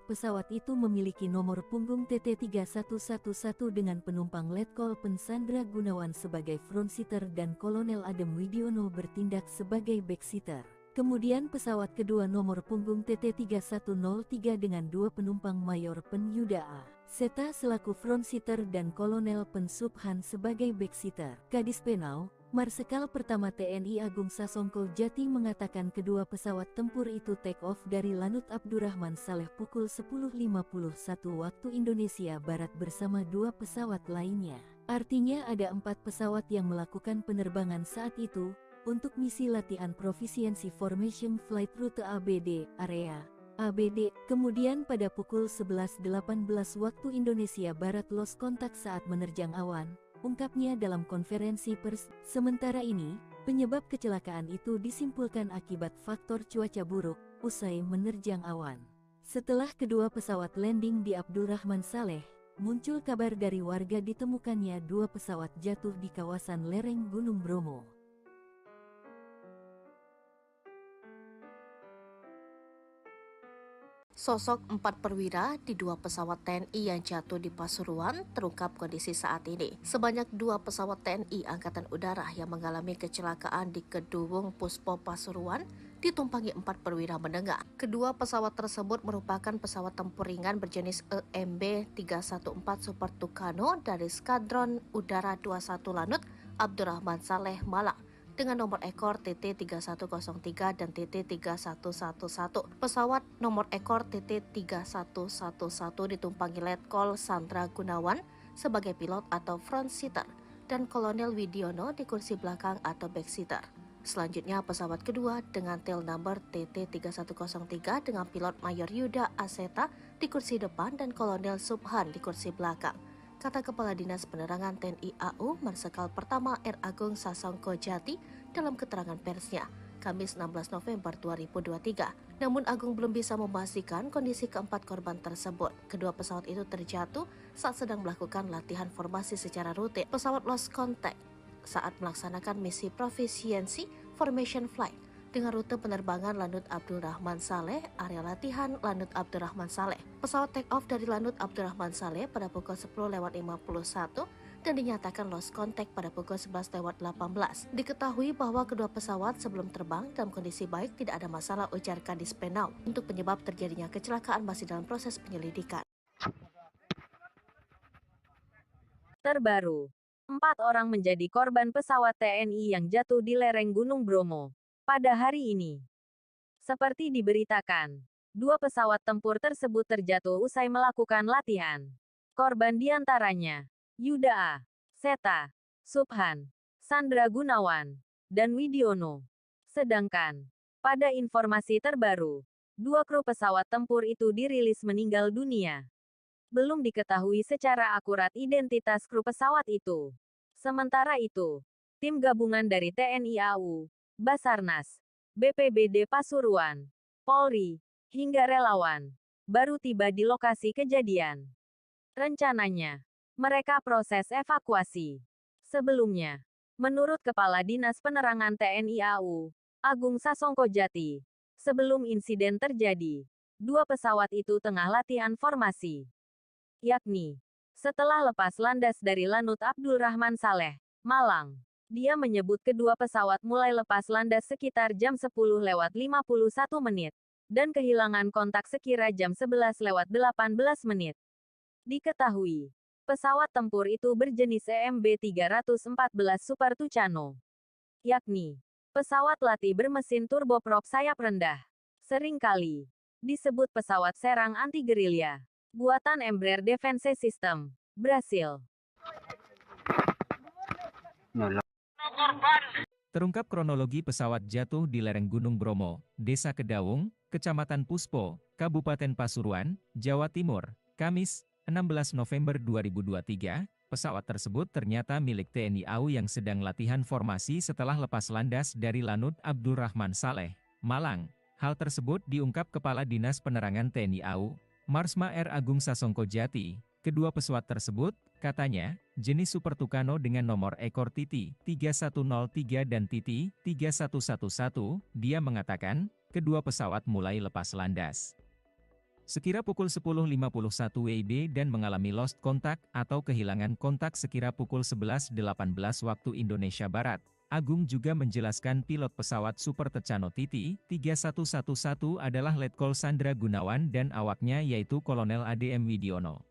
pesawat itu memiliki nomor punggung TT3111 dengan penumpang Letkol Pensandra Gunawan sebagai frontseater dan Kolonel Adem Widiono bertindak sebagai backseater. Kemudian pesawat kedua nomor punggung TT3103 dengan 2 penumpang Mayor Pen Yuda A. Seta selaku frontseater dan Kolonel Pen Subhan sebagai backseater. Kadis Penau, Marsikal Pertama TNI Agung Sasongko Jati mengatakan kedua pesawat tempur itu take off dari Lanut Abdurrahman Saleh pukul 10.51 waktu Indonesia Barat bersama 2 pesawat lainnya. Artinya ada 4 pesawat yang melakukan penerbangan saat itu, untuk misi latihan Proficiency Formation Flight Route ABD, area ABD. Kemudian pada pukul 11.18 waktu Indonesia Barat lost kontak saat menerjang awan, ungkapnya dalam konferensi pers. Sementara ini, penyebab kecelakaan itu disimpulkan akibat faktor cuaca buruk, usai menerjang awan. Setelah kedua pesawat landing di Abdurrahman Saleh, muncul kabar dari warga ditemukannya 2 pesawat jatuh di kawasan lereng Gunung Bromo. Sosok 4 perwira di 2 pesawat TNI yang jatuh di Pasuruan terungkap kondisi saat ini. Sebanyak 2 pesawat TNI Angkatan Udara yang mengalami kecelakaan di Kedungung Puspo Pasuruan ditumpangi 4 perwira menengah. Kedua pesawat tersebut merupakan pesawat tempur ringan berjenis EMB-314 Super Tucano dari Skadron Udara 21 Lanut Abdurrahman Saleh, Malang, dengan nomor ekor TT3103 dan TT3111. Pesawat nomor ekor TT3111 ditumpangi Letkol Sandra Gunawan sebagai pilot atau front seater dan Kolonel Widiono di kursi belakang atau back seater. Selanjutnya pesawat kedua dengan tail number TT3103 dengan pilot Mayor Yuda Aseta di kursi depan dan Kolonel Subhan di kursi belakang, kata Kepala Dinas Penerangan TNI AU Marsikal Pertama R. Agung Sasongko Jati dalam keterangan persnya, Kamis 16 November 2023. Namun Agung belum bisa memastikan kondisi keempat korban tersebut. Kedua pesawat itu terjatuh saat sedang melakukan latihan formasi secara rutin. Pesawat lost contact saat melaksanakan misi Proficiency Formation Flight dengan rute penerbangan Lanut Abdurrahman Saleh, area latihan Lanut Abdurrahman Saleh. Pesawat take off dari Lanut Abdurrahman Saleh pada pukul 10.51 dan dinyatakan lost contact pada pukul 11.18. Diketahui bahwa kedua pesawat sebelum terbang dalam kondisi baik, tidak ada masalah, ujar Kadis Penau. Untuk penyebab terjadinya kecelakaan masih dalam proses penyelidikan. Terbaru, 4 orang menjadi korban pesawat TNI yang jatuh di lereng Gunung Bromo pada hari ini. Seperti diberitakan, 2 pesawat tempur tersebut terjatuh usai melakukan latihan. Korban diantaranya Yuda A. Seta, Subhan, Sandra Gunawan, dan Widiono. Sedangkan, pada informasi terbaru, 2 kru pesawat tempur itu dirilis meninggal dunia. Belum diketahui secara akurat identitas kru pesawat itu. Sementara itu, tim gabungan dari TNI AU, Basarnas, BPBD Pasuruan, Polri, hingga relawan, baru tiba di lokasi kejadian. Rencananya, mereka proses evakuasi. Sebelumnya, menurut Kepala Dinas Penerangan TNI AU, Agung Sasongko Jati, sebelum insiden terjadi, 2 pesawat itu tengah latihan formasi. Yakni, setelah lepas landas dari Lanut Abdurrahman Saleh, Malang. Dia menyebut kedua pesawat mulai lepas landas sekitar jam 10.51 menit, dan kehilangan kontak sekira jam 11.18 menit. Diketahui, pesawat tempur itu berjenis EMB-314 Super Tucano, yakni pesawat latih bermesin turboprop sayap rendah. Seringkali disebut pesawat serang anti-gerilya, buatan Embraer Defense System, Brasil. Terungkap kronologi pesawat jatuh di lereng Gunung Bromo, Desa Kedawung, Kecamatan Puspo, Kabupaten Pasuruan, Jawa Timur, Kamis, 16 November 2023, pesawat tersebut ternyata milik TNI AU yang sedang latihan formasi setelah lepas landas dari Lanut Abdurrahman Saleh, Malang. Hal tersebut diungkap Kepala Dinas Penerangan TNI AU, Marsma R. Agung Sasongko Jati. Kedua pesawat tersebut, katanya, jenis Super Tucano dengan nomor ekor TT3103 dan TT3111. Dia mengatakan, kedua pesawat mulai lepas landas. sekira pukul 10.51 WIB dan mengalami lost contact atau kehilangan kontak sekira pukul 11.18 waktu Indonesia Barat. Agung juga menjelaskan pilot pesawat Super Tecano TT 3111 adalah Letkol Sandra Gunawan dan awaknya yaitu Kolonel ADM Widiono.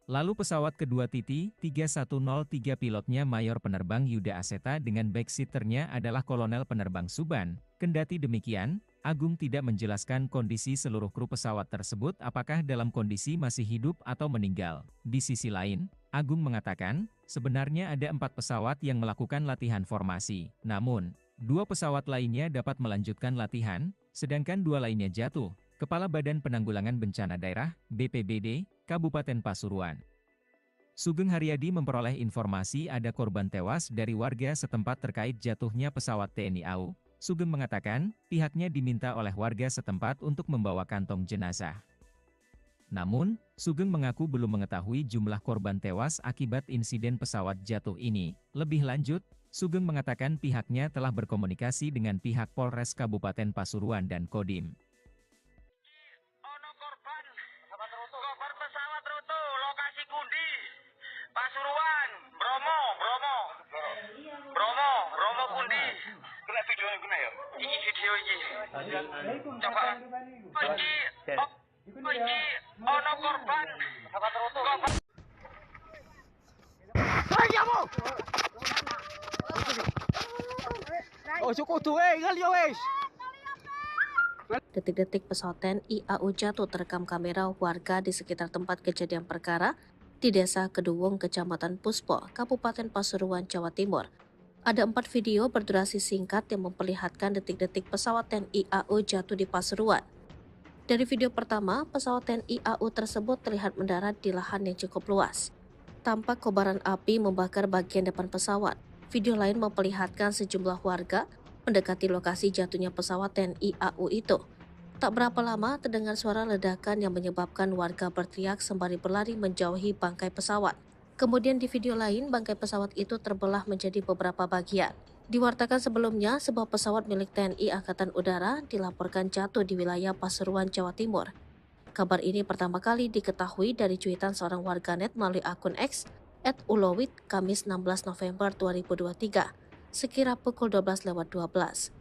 Lalu pesawat kedua TT 3103 pilotnya Mayor Penerbang Yuda Aseta dengan backseaternya adalah Kolonel Penerbang Suban. Kendati demikian, Agung tidak menjelaskan kondisi seluruh kru pesawat tersebut apakah dalam kondisi masih hidup atau meninggal. Di sisi lain, Agung mengatakan, sebenarnya ada 4 pesawat yang melakukan latihan formasi. Namun, 2 pesawat lainnya dapat melanjutkan latihan, sedangkan 2 lainnya jatuh. Kepala Badan Penanggulangan Bencana Daerah, BPBD, Kabupaten Pasuruan. Sugeng Haryadi memperoleh informasi ada korban tewas dari warga setempat terkait jatuhnya pesawat TNI AU. Sugeng mengatakan, pihaknya diminta oleh warga setempat untuk membawa kantong jenazah. Namun, Sugeng mengaku belum mengetahui jumlah korban tewas akibat insiden pesawat jatuh ini. Lebih lanjut, Sugeng mengatakan pihaknya telah berkomunikasi dengan pihak Polres Kabupaten Pasuruan dan Kodim. Korban pesawat rute lokasi Kundi, Pasuruan, Bromo Kundi. Kena video ini kena ya? Ini video ini. Coba. Iki ono korban. Oh cukup tuh, ngal yo wes. Detik-detik pesawat TNI AU jatuh terekam kamera warga di sekitar tempat kejadian perkara di Desa Keduwung, Kecamatan Puspo, Kabupaten Pasuruan, Jawa Timur. Ada 4 video berdurasi singkat yang memperlihatkan detik-detik pesawat TNI AU jatuh di Pasuruan. Dari video pertama, pesawat TNI AU tersebut terlihat mendarat di lahan yang cukup luas. Tampak kobaran api membakar bagian depan pesawat. Video lain memperlihatkan sejumlah warga mendekati lokasi jatuhnya pesawat TNI AU itu. Tak berapa lama terdengar suara ledakan yang menyebabkan warga berteriak sembari berlari menjauhi bangkai pesawat. Kemudian di video lain, bangkai pesawat itu terbelah menjadi beberapa bagian. Diwartakan sebelumnya, sebuah pesawat milik TNI Angkatan Udara dilaporkan jatuh di wilayah Pasuruan, Jawa Timur. Kabar ini pertama kali diketahui dari cuitan seorang warganet melalui akun X @ulowit Kamis 16 November 2023. Sekira pukul 12:12.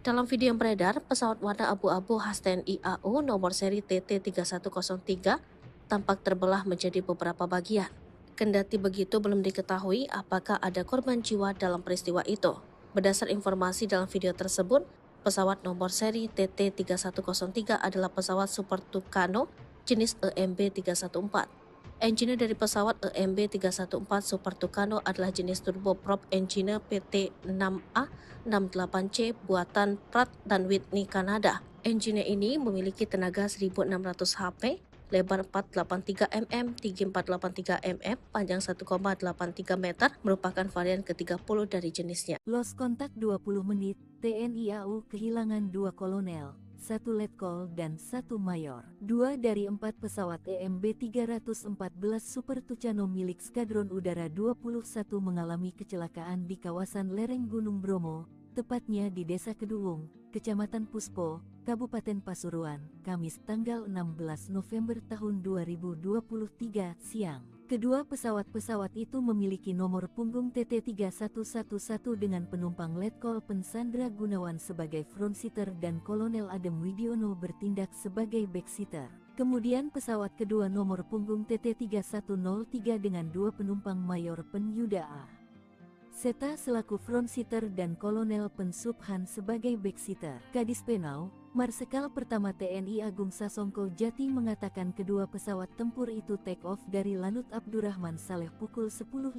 Dalam video yang beredar, pesawat warna abu-abu khas TNI AU nomor seri TT 3103 tampak terbelah menjadi beberapa bagian. Kendati begitu, belum diketahui apakah ada korban jiwa dalam peristiwa itu. Berdasar informasi dalam video tersebut, pesawat nomor seri TT 3103 adalah pesawat Super Tucano jenis EMB 314. Engine dari pesawat EMB 314 Super Tucano adalah jenis turboprop engine PT6A68C buatan Pratt dan Whitney, Kanada. Engine ini memiliki tenaga 1600 HP, lebar 483 mm, tinggi 483 mm, panjang 1,83 meter, merupakan varian ke-30 dari jenisnya. Lost kontak 20 menit, TNI AU kehilangan 2 kolonel, 1 letkol dan 1 mayor. 2 dari 4 pesawat EMB 314 Super Tucano milik Skadron Udara 21 mengalami kecelakaan di kawasan lereng Gunung Bromo, tepatnya di Desa Keduwung, Kecamatan Puspo, Kabupaten Pasuruan, Kamis tanggal 16 November tahun 2023 siang. Kedua pesawat itu memiliki nomor punggung TT3111 dengan penumpang Letkol Pensandra Gunawan sebagai frontseater dan Kolonel Adem Widiono bertindak sebagai backseater. Kemudian pesawat kedua nomor punggung TT3103 dengan 2 penumpang Mayor Pen Yuda Aseta selaku frontseater dan Kolonel Pen Subhan sebagai backseater. Kadis Penau, Marsekal Pertama TNI Agung Sasongko Jati mengatakan kedua pesawat tempur itu take off dari Lanut Abdurrahman Saleh pukul 10.51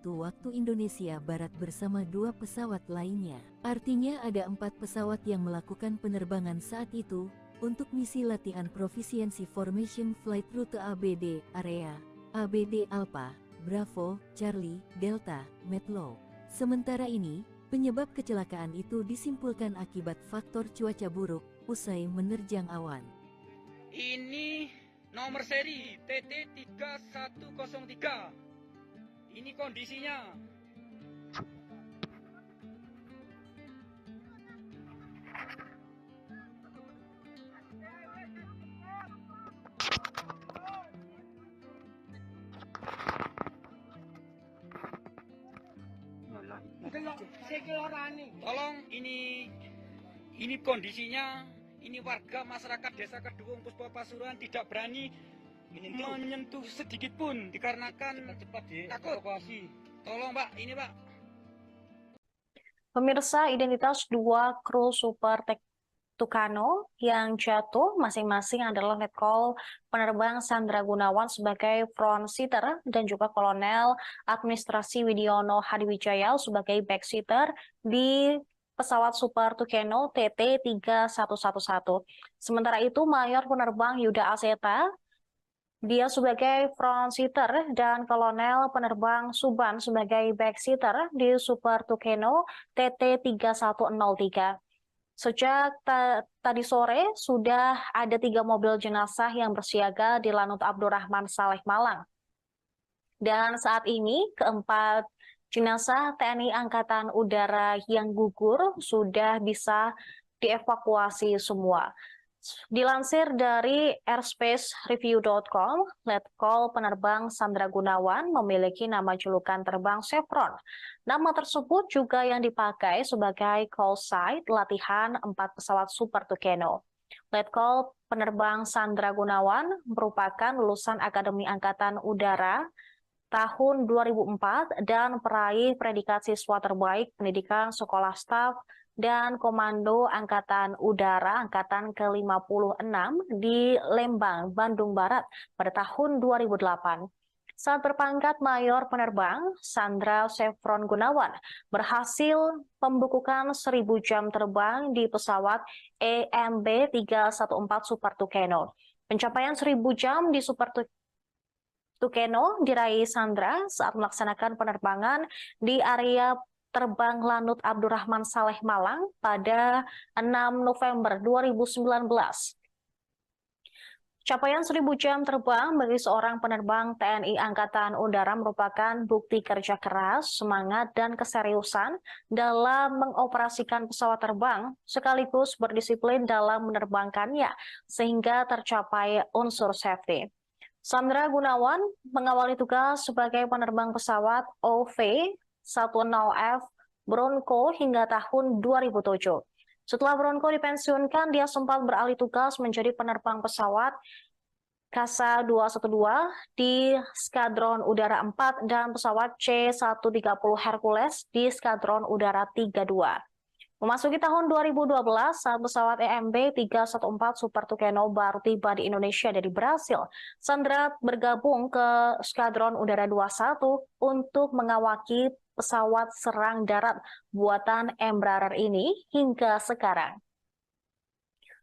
waktu Indonesia Barat bersama 2 pesawat lainnya. Artinya ada 4 pesawat yang melakukan penerbangan saat itu untuk misi latihan Proficiency Formation Flight Route ABD Area, ABD Alpha, Bravo, Charlie, Delta, Metlo. Sementara ini, penyebab kecelakaan itu disimpulkan akibat faktor cuaca buruk usai menerjang awan. Ini nomor seri TT 3103. Ini kondisinya. Tolong ini kondisinya, ini warga masyarakat Desa Kedung Puspo Pasuruan tidak berani menyentuh sedikit pun dikarenakan takut. Tolong Pak, ini Pak. Pemirsa, identitas dua kru Super Tucano yang jatuh masing-masing adalah Letkol Penerbang Sandra Gunawan sebagai front seater dan juga Kolonel Administrasi Widiono Hadiwijaya sebagai back seater di pesawat Super Tucano TT3111. Sementara itu, Mayor Penerbang Yuda Aseta dia sebagai front seater dan Kolonel Penerbang Suban sebagai back seater di Super Tucano TT3103. Sejak tadi sore sudah ada 3 mobil jenazah yang bersiaga di Lanut Abdurrahman Saleh Malang. Dan saat ini keempat jenazah TNI Angkatan Udara yang gugur sudah bisa dievakuasi semua. Dilansir dari airspacereview.com, Letkol Penerbang Sandra Gunawan memiliki nama julukan terbang Chevron. Nama tersebut juga yang dipakai sebagai call site latihan 4 pesawat Super Tucano. Letkol Penerbang Sandra Gunawan merupakan lulusan Akademi Angkatan Udara tahun 2004 dan peraih predikat siswa terbaik pendidikan sekolah staf dan Komando Angkatan Udara Angkatan ke-56 di Lembang, Bandung Barat pada tahun 2008. Saat berpangkat Mayor Penerbang, Sandra Chevron Gunawan berhasil membukukan 1000 jam terbang di pesawat EMB 314 Super Tucano. Pencapaian 1000 jam di Super Tucano diraih Sandra saat melaksanakan penerbangan di area terbang Lanut Abdurrahman Saleh Malang pada 6 November 2019. Capaian 1000 jam terbang bagi seorang penerbang TNI Angkatan Udara merupakan bukti kerja keras, semangat, dan keseriusan dalam mengoperasikan pesawat terbang, sekaligus berdisiplin dalam menerbangkannya, sehingga tercapai unsur safety. Sandra Gunawan mengawali tugas sebagai penerbang pesawat OV-10F Bronco hingga tahun 2007. Setelah Bronco dipensiunkan, dia sempat beralih tugas menjadi penerbang pesawat Kasa 212 di Skadron Udara 4 dan pesawat C-130 Hercules di Skadron Udara 32. Memasuki tahun 2012, saat pesawat EMB 314 Super Tucano baru tiba di Indonesia dari Brasil, Sandra bergabung ke Skadron Udara 21 untuk mengawaki pesawat serang darat buatan Embraer ini hingga sekarang.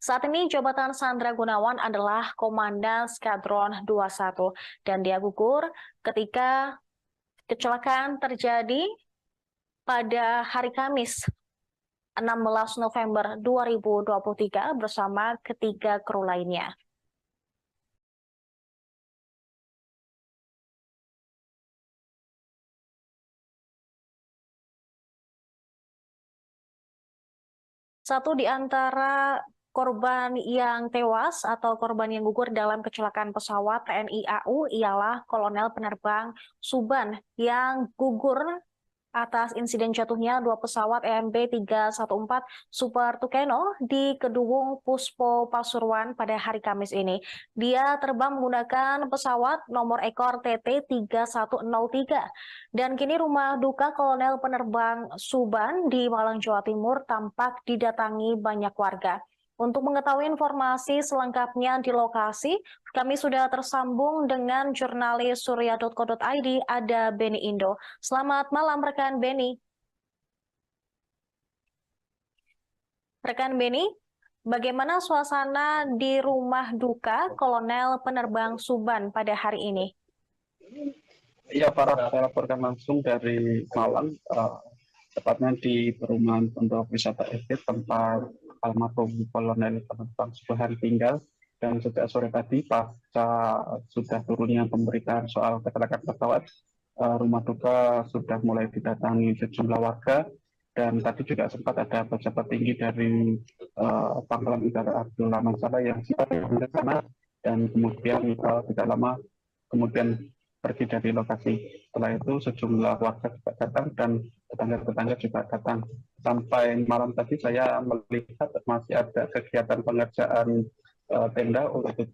Saat ini jabatan Sandra Gunawan adalah Komandan Skadron 21 dan dia gugur ketika kecelakaan terjadi pada hari Kamis 16 November 2023 bersama ketiga kru lainnya. Satu di antara korban yang tewas atau korban yang gugur dalam kecelakaan pesawat TNI AU ialah Kolonel Penerbang Suban yang gugur atas insiden jatuhnya 2 pesawat EMB 314 Super Tucano di Kedung Puspo Pasuruan pada hari Kamis ini. Dia terbang menggunakan pesawat nomor ekor TT3103 dan kini rumah duka Kolonel Penerbang Suban di Malang, Jawa Timur tampak didatangi banyak warga. Untuk mengetahui informasi selengkapnya di lokasi, kami sudah tersambung dengan jurnalis surya.co.id, ada Beni Indo. Selamat malam rekan Beni. Rekan Beni, bagaimana suasana di rumah duka Kolonel Penerbang Suban pada hari ini? Ya, saya laporkan langsung dari Malang, tepatnya di perumahan Pondok Wisata Estate tempat almarhum Kolonel Penerbang Suban tinggal. Dan sejak sore tadi pasca sudah turunnya pemberitaan soal kecelakaan pesawat, rumah duka sudah mulai didatangi sejumlah warga, dan tadi juga sempat ada pejabat tinggi dari Pangkalan Udara Abdurrahman Saleh yang sempat ke sana dan kemudian tidak lama kemudian pergi dari lokasi. Setelah itu sejumlah warga juga datang dan tetangga-tetangga juga datang. Sampai malam tadi saya melihat masih ada kegiatan pengerjaan tenda untuk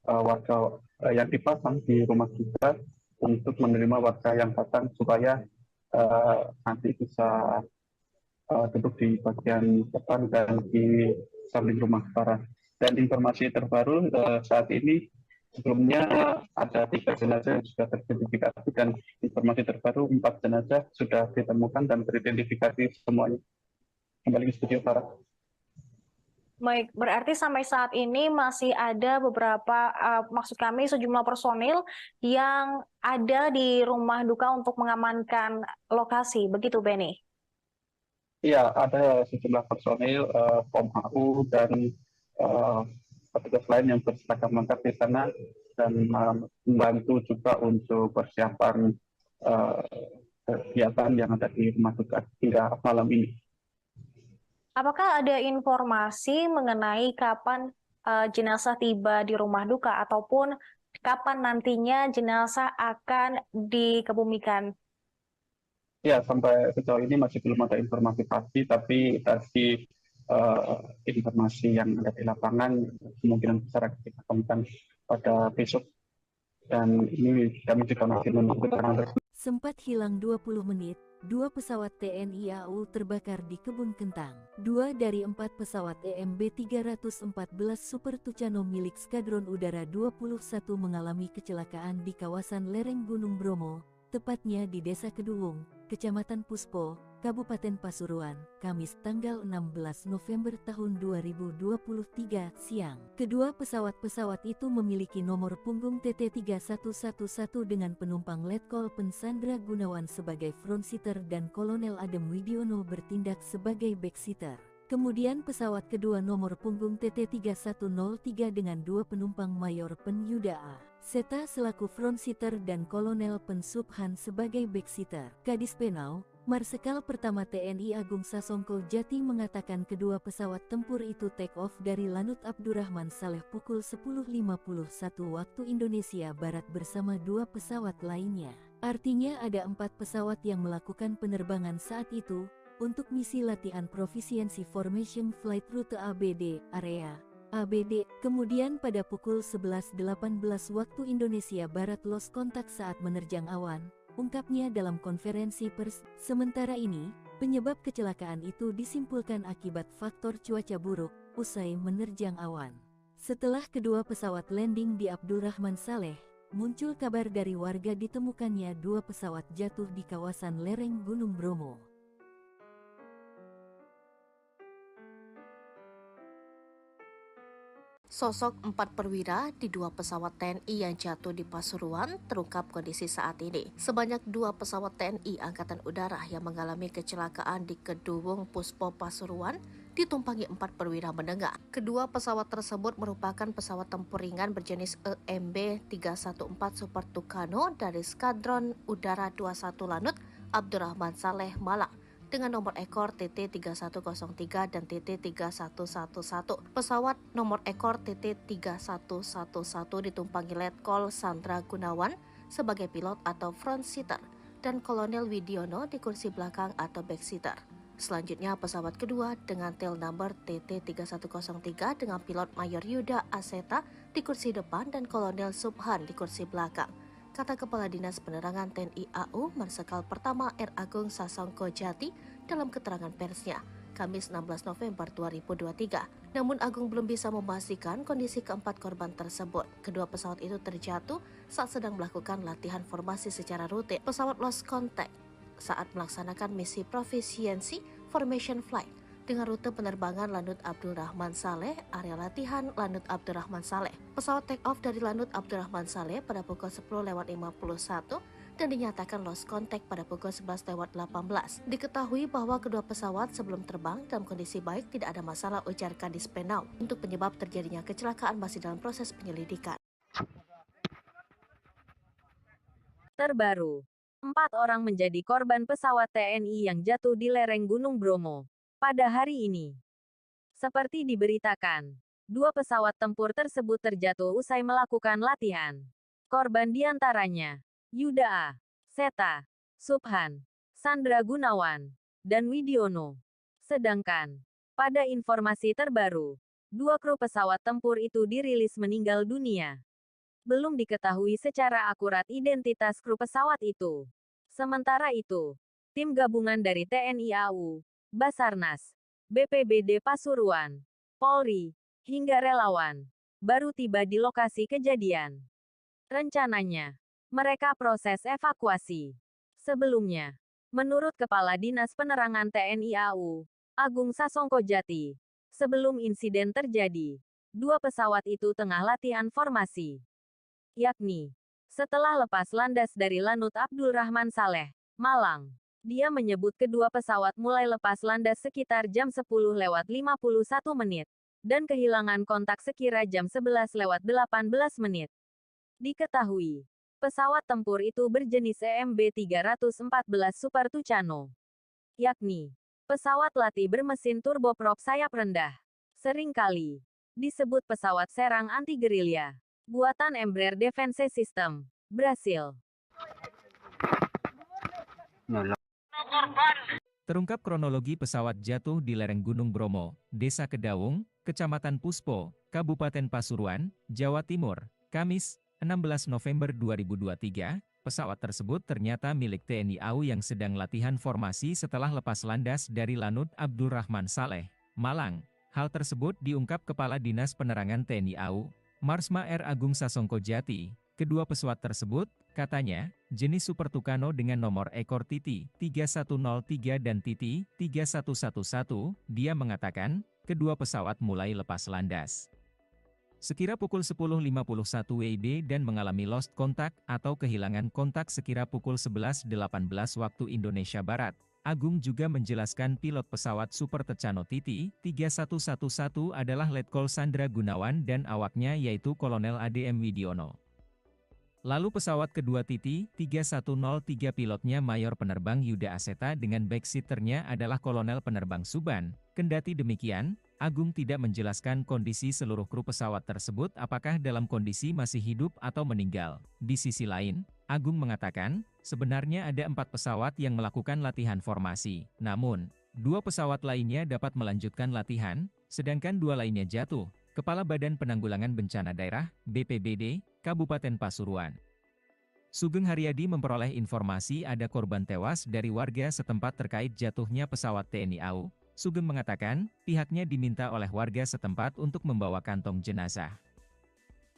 warga yang dipasang di rumah kita untuk menerima warga yang datang supaya nanti bisa duduk di bagian depan dan di samping rumah para. Dan informasi terbaru saat ini sebelumnya ada 3 jenazah yang sudah teridentifikasi dan informasi terbaru 4 jenazah sudah ditemukan dan teridentifikasi semuanya. Kembali ke studio Farah. Baik, berarti sampai saat ini masih ada beberapa, maksud kami sejumlah personil yang ada di rumah duka untuk mengamankan lokasi, begitu Benny? Iya, ada sejumlah personil POM HU dan petugas lain yang berseragam lengkap di sana dan membantu juga untuk persiapan kegiatan yang ada di rumah duka hingga malam ini. Apakah ada informasi mengenai kapan jenazah tiba di rumah duka ataupun kapan nantinya jenazah akan dikebumikan? Ya, sampai sejauh ini masih belum ada informasi pasti, tapi dari informasi yang ada di lapangan kemungkinan besar akan diketemukan pada besok. Dan ini kami juga masih menunggu keterangan resmi. Sempat hilang 20 menit, 2 pesawat TNI AU terbakar di Kebun Kentang. 2 dari 4 pesawat EMB-314 Super Tucano milik Skadron Udara 21 mengalami kecelakaan di kawasan lereng Gunung Bromo, tepatnya di Desa Keduwung, Kecamatan Puspo, Kabupaten Pasuruan, Kamis tanggal 16 November tahun 2023 siang. Kedua pesawat itu memiliki nomor punggung TT3111 dengan penumpang Letkol Pensandra Gunawan sebagai frontseater dan Kolonel Adem Widiono bertindak sebagai backseater. Kemudian pesawat kedua nomor punggung TT3103 dengan 2 penumpang Mayor Pen Yuda A. Seta selaku frontseater dan Kolonel Pen Subhan sebagai backseater. Kadis Penau, Marsekal Pertama TNI Agung Sasongko Jati mengatakan kedua pesawat tempur itu take off dari Lanut Abdurrahman Saleh pukul 10.51 waktu Indonesia Barat bersama 2 pesawat lainnya. Artinya ada 4 pesawat yang melakukan penerbangan saat itu untuk misi latihan Proficiency Formation Flight Route ABD, area ABD. Kemudian pada pukul 11.18 waktu Indonesia Barat lost kontak saat menerjang awan, ungkapnya dalam konferensi pers. Sementara ini, penyebab kecelakaan itu disimpulkan akibat faktor cuaca buruk usai menerjang awan. Setelah kedua pesawat landing di Abdurrahman Saleh, muncul kabar dari warga ditemukannya 2 pesawat jatuh di kawasan lereng Gunung Bromo. Sosok 4 perwira di 2 pesawat TNI yang jatuh di Pasuruan terungkap kondisi saat ini. Sebanyak 2 pesawat TNI Angkatan Udara yang mengalami kecelakaan di Keduwung Puspo Pasuruan ditumpangi 4 perwira menengah. Kedua pesawat tersebut merupakan pesawat tempur ringan berjenis EMB-314 Super Tucano dari Skadron Udara 21 Lanut Abdurrahman Saleh Malang dengan nomor ekor TT3103 dan TT3111. Pesawat nomor ekor TT3111 ditumpangi Letkol Sandra Gunawan sebagai pilot atau front seater dan Kolonel Widiono di kursi belakang atau back seater. Selanjutnya pesawat kedua dengan tail number TT3103 dengan pilot Mayor Yuda Aseta di kursi depan dan Kolonel Subhan di kursi belakang, kata Kepala Dinas Penerangan TNI AU Marsekal Pertama R. Agung Sasongko Jati dalam keterangan persnya, Kamis 16 November 2023. Namun Agung belum bisa memastikan kondisi keempat korban tersebut. Kedua pesawat itu terjatuh saat sedang melakukan latihan formasi secara rutin. Pesawat lost contact saat melaksanakan misi Proficiency Formation Flight dengan rute penerbangan Lanut Abdurrahman Saleh, area latihan Lanut Abdurrahman Saleh. Pesawat take off dari Lanut Abdurrahman Saleh pada pukul 10.51 dan dinyatakan lost contact pada pukul 11.18. Diketahui bahwa kedua pesawat sebelum terbang dalam kondisi baik, tidak ada masalah, ujar Kadis Penau. Untuk penyebab terjadinya kecelakaan masih dalam proses penyelidikan. Terbaru, 4 orang menjadi korban pesawat TNI yang jatuh di lereng Gunung Bromo pada hari ini. Seperti diberitakan, 2 pesawat tempur tersebut terjatuh usai melakukan latihan. Korban diantaranya Yuda A. Seta, Subhan, Sandra Gunawan, dan Widiono. Sedangkan, pada informasi terbaru, 2 kru pesawat tempur itu dirilis meninggal dunia. Belum diketahui secara akurat identitas kru pesawat itu. Sementara itu, tim gabungan dari TNI AU, Basarnas, BPBD Pasuruan, Polri, hingga relawan, baru tiba di lokasi kejadian. Rencananya, mereka proses evakuasi. Sebelumnya, menurut Kepala Dinas Penerangan TNI AU, Agung Sasongkojati, sebelum insiden terjadi, 2 pesawat itu tengah latihan formasi. Yakni, setelah lepas landas dari Lanut Abdul Rahman Saleh, Malang. Dia menyebut kedua pesawat mulai lepas landas sekitar jam 10:51 menit, dan kehilangan kontak sekira jam 11:18 menit. Diketahui, pesawat tempur itu berjenis EMB 314 Super Tucano. Yakni, pesawat latih bermesin turboprop sayap rendah. Seringkali disebut pesawat serang anti-gerilya. Buatan Embraer Defense System, Brasil. Terungkap kronologi pesawat jatuh di lereng Gunung Bromo, Desa Kedaung, Kecamatan Puspo, Kabupaten Pasuruan, Jawa Timur, Kamis, 16 November 2023. Pesawat tersebut ternyata milik TNI AU yang sedang latihan formasi setelah lepas landas dari Lanut Abdul Rahman Saleh, Malang. Hal tersebut diungkap Kepala Dinas Penerangan TNI AU, Marsma R. Agung Sasongkojati. Kedua pesawat tersebut, katanya, jenis Super Tucano dengan nomor ekor TT 3103 dan TT 3111. Dia mengatakan, kedua pesawat mulai lepas landas sekira pukul 10.51 WIB dan mengalami lost contact atau kehilangan kontak sekira pukul 11.18 waktu Indonesia Barat. Agung juga menjelaskan pilot pesawat Super Tucano TT 3111 adalah Letkol Sandra Gunawan dan awaknya yaitu Kolonel ADM Widiono. Lalu pesawat kedua TT 3103 pilotnya Mayor Penerbang Yuda Aseta dengan backseaternya adalah Kolonel Penerbang Suban. Kendati demikian, Agung tidak menjelaskan kondisi seluruh kru pesawat tersebut apakah dalam kondisi masih hidup atau meninggal. Di sisi lain, Agung mengatakan, sebenarnya ada 4 pesawat yang melakukan latihan formasi. Namun, 2 pesawat lainnya dapat melanjutkan latihan, sedangkan 2 lainnya jatuh. Kepala Badan Penanggulangan Bencana Daerah, BPBD, Kabupaten Pasuruan, Sugeng Haryadi memperoleh informasi ada korban tewas dari warga setempat terkait jatuhnya pesawat TNI AU. Sugeng mengatakan, pihaknya diminta oleh warga setempat untuk membawa kantong jenazah.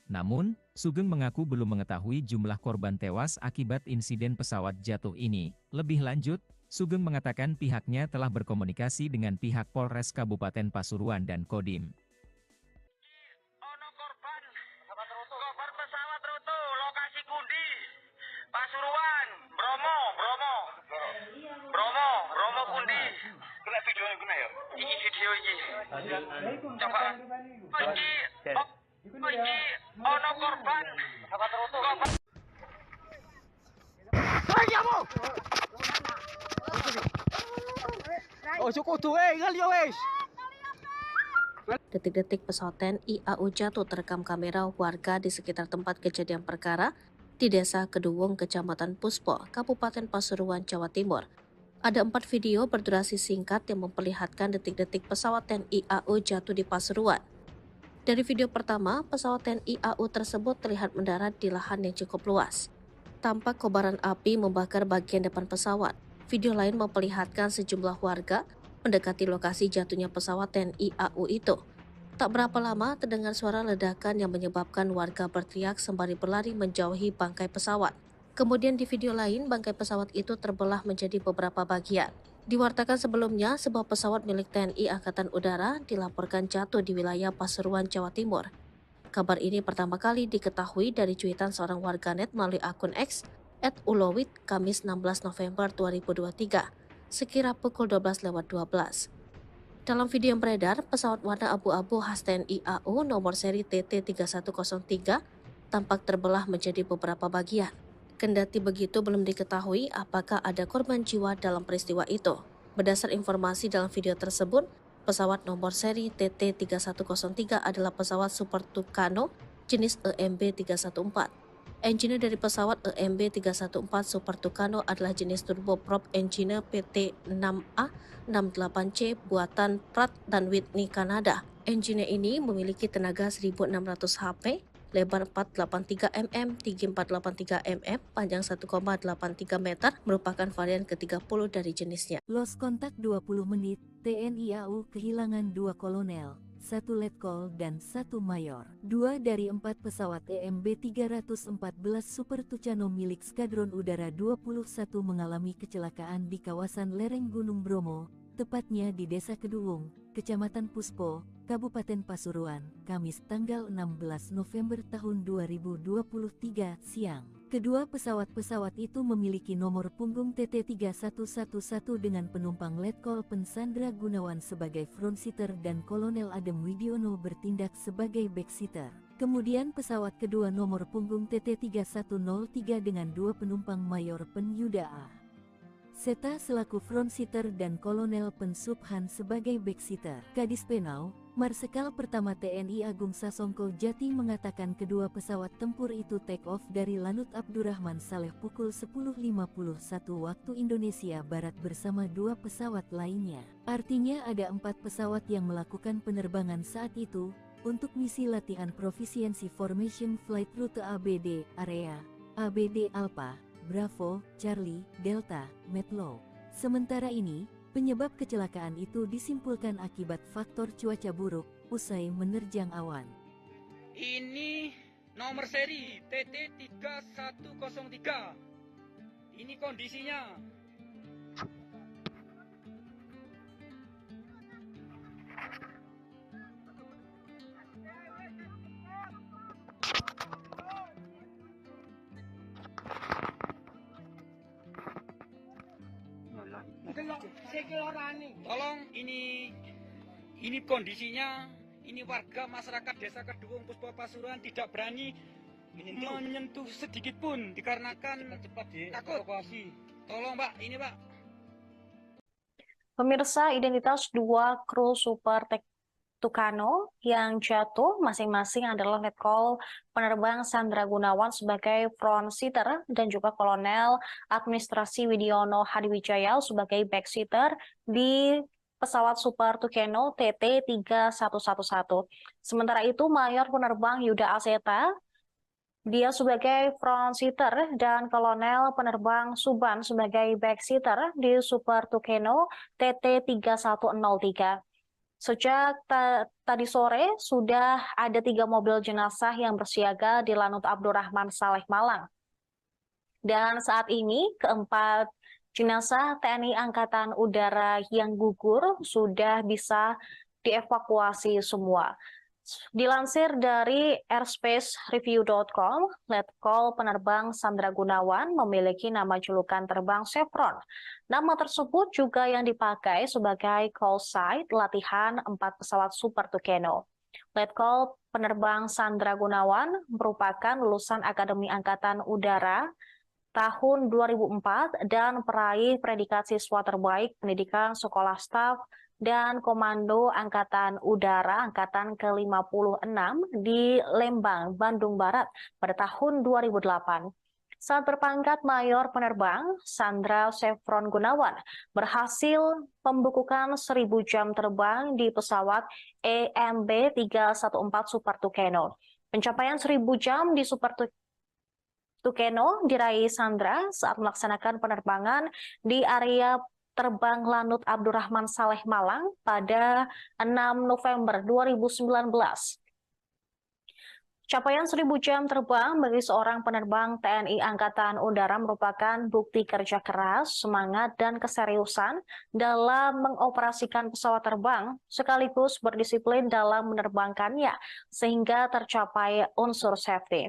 Namun, Sugeng mengaku belum mengetahui jumlah korban tewas akibat insiden pesawat jatuh ini. Lebih lanjut, Sugeng mengatakan pihaknya telah berkomunikasi dengan pihak Polres Kabupaten Pasuruan dan Kodim. Korban pesawat Rutu, lokasi Kundi, Pasuruan, Bromo Kundi. Kena video yang kena ya? Ini video ini. Coba. Iki, ono korban. Pesawat Rutu. Ayo, oh, cukup tuh, ngali wes. Detik-detik pesawat TNI AU jatuh terekam kamera warga di sekitar tempat kejadian perkara di Desa Keduwung, Kecamatan Puspo, Kabupaten Pasuruan, Jawa Timur. Ada 4 video berdurasi singkat yang memperlihatkan detik-detik pesawat TNI AU jatuh di Pasuruan. Dari video pertama, pesawat TNI AU tersebut terlihat mendarat di lahan yang cukup luas. Tampak kobaran api membakar bagian depan pesawat. Video lain memperlihatkan sejumlah warga mendekati lokasi jatuhnya pesawat TNI AU itu. Tak berapa lama terdengar suara ledakan yang menyebabkan warga berteriak sembari berlari menjauhi bangkai pesawat. Kemudian di video lain, bangkai pesawat itu terbelah menjadi beberapa bagian. Diwartakan sebelumnya, sebuah pesawat milik TNI Angkatan Udara dilaporkan jatuh di wilayah Pasuruan, Jawa Timur. Kabar ini pertama kali diketahui dari cuitan seorang warganet melalui akun X @ulowit Kamis 16 November 2023. Sekira pukul 12:12. Dalam video yang beredar, pesawat warna abu-abu khas TNI AU nomor seri TT3103 tampak terbelah menjadi beberapa bagian. Kendati begitu, belum diketahui apakah ada korban jiwa dalam peristiwa itu. Berdasar informasi dalam video tersebut, pesawat nomor seri TT3103 adalah pesawat Super Tucano jenis EMB 314. Engine dari pesawat EMB 314 Super Tucano adalah jenis turboprop engine PT6A 68C buatan Pratt dan Whitney Kanada. Engine ini memiliki tenaga 1600 HP, lebar 483 mm, tinggi 483 mm, panjang 1,83 meter, merupakan varian ke-30 dari jenisnya. Lost kontak 20 menit, TNI AU kehilangan 2 kolonel, 1 letkol dan 1 mayor. 2 dari 4 pesawat EMB 314 Super Tucano milik Skadron Udara 21 mengalami kecelakaan di kawasan lereng Gunung Bromo, tepatnya di Desa Keduwung, Kecamatan Puspo, Kabupaten Pasuruan, Kamis tanggal 16 November tahun 2023 siang. Kedua pesawat itu memiliki nomor punggung TT3111 dengan penumpang Letkol Pensandra Gunawan sebagai frontseater dan Kolonel Adem Widiono bertindak sebagai backseater. Kemudian pesawat kedua nomor punggung TT3103 dengan 2 penumpang Mayor Penyuda A. Seta selaku frontseater dan Kolonel Pensubhan sebagai backseater. Kadis Penau, Marsekal Pertama TNI Agung Sasongko Jati mengatakan kedua pesawat tempur itu take off dari Lanut Abdurrahman Saleh pukul 10.51 waktu Indonesia Barat bersama 2 pesawat lainnya. Artinya ada 4 pesawat yang melakukan penerbangan saat itu, untuk misi latihan Proficiency Formation Flight Route ABD, Area, ABD Alpha, Bravo, Charlie, Delta, Metlo. Sementara ini, penyebab kecelakaan itu disimpulkan akibat faktor cuaca buruk usai menerjang awan. Ini nomor seri TT3103. Ini kondisinya. Tolong ini kondisinya, ini warga masyarakat Desa Keduwung Puspo Pasuruan tidak berani menyentuh sedikit pun dikarenakan takut. Tolong Pak, ini Pak. Pemirsa, identitas 2 kru Super Tucano yang jatuh masing-masing adalah Letkol Penerbang Sandra Gunawan sebagai frontseater dan juga Kolonel Administrasi Widiono Hadiwijaya sebagai backseater di pesawat Super Tucano TT3111. Sementara itu Mayor Penerbang Yuda Aseta dia sebagai frontseater dan Kolonel Penerbang Suban sebagai backseater di Super Tucano TT3103. Sejak tadi sore sudah ada 3 mobil jenazah yang bersiaga di Lanut Abdurrahman Saleh Malang. Dan saat ini keempat jenazah TNI Angkatan Udara yang gugur sudah bisa dievakuasi semua. Dilansir dari airspacereview.com, Letkol Penerbang Sandra Gunawan memiliki nama julukan terbang Chevron. Nama tersebut juga yang dipakai sebagai call site latihan 4 pesawat Super Tucano. Letkol Penerbang Sandra Gunawan merupakan lulusan Akademi Angkatan Udara tahun 2004 dan peraih predikat siswa terbaik pendidikan sekolah staf dan Komando Angkatan Udara Angkatan ke-56 di Lembang, Bandung Barat pada tahun 2008. Saat berpangkat Mayor Penerbang, Sandra Chevron Gunawan berhasil membukukan 1000 jam terbang di pesawat EMB 314 Super Tucano. Pencapaian 1000 jam di Super Tucano diraih Sandra saat melaksanakan penerbangan di area terbang Lanut Abdurrahman Saleh Malang pada 6 November 2019. Capaian 1000 jam terbang bagi seorang penerbang TNI Angkatan Udara merupakan bukti kerja keras, semangat, dan keseriusan dalam mengoperasikan pesawat terbang, sekaligus berdisiplin dalam menerbangkannya, sehingga tercapai unsur safety.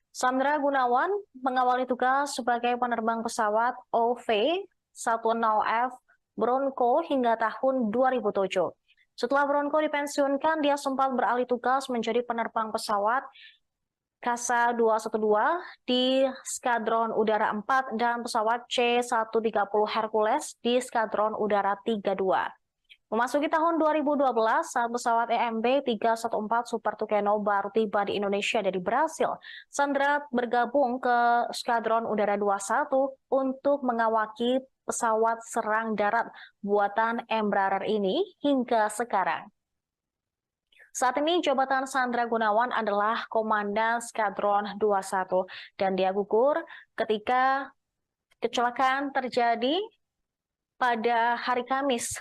Sandra Gunawan mengawali tugas sebagai penerbang pesawat OV-10F Bronco hingga tahun 2007. Setelah Bronco dipensiunkan, dia sempat beralih tugas menjadi penerbang pesawat Kasa 212 di Skadron Udara 4 dan pesawat C-130 Hercules di Skadron Udara 32. Memasuki tahun 2012, saat pesawat EMB 314 Super Tucano baru tiba di Indonesia dari Brasil, Sandra bergabung ke Skadron Udara 21 untuk mengawaki pesawat serang darat buatan Embraer ini hingga sekarang. Saat ini jabatan Sandra Gunawan adalah Komandan Skadron 21 dan dia gugur ketika kecelakaan terjadi pada hari Kamis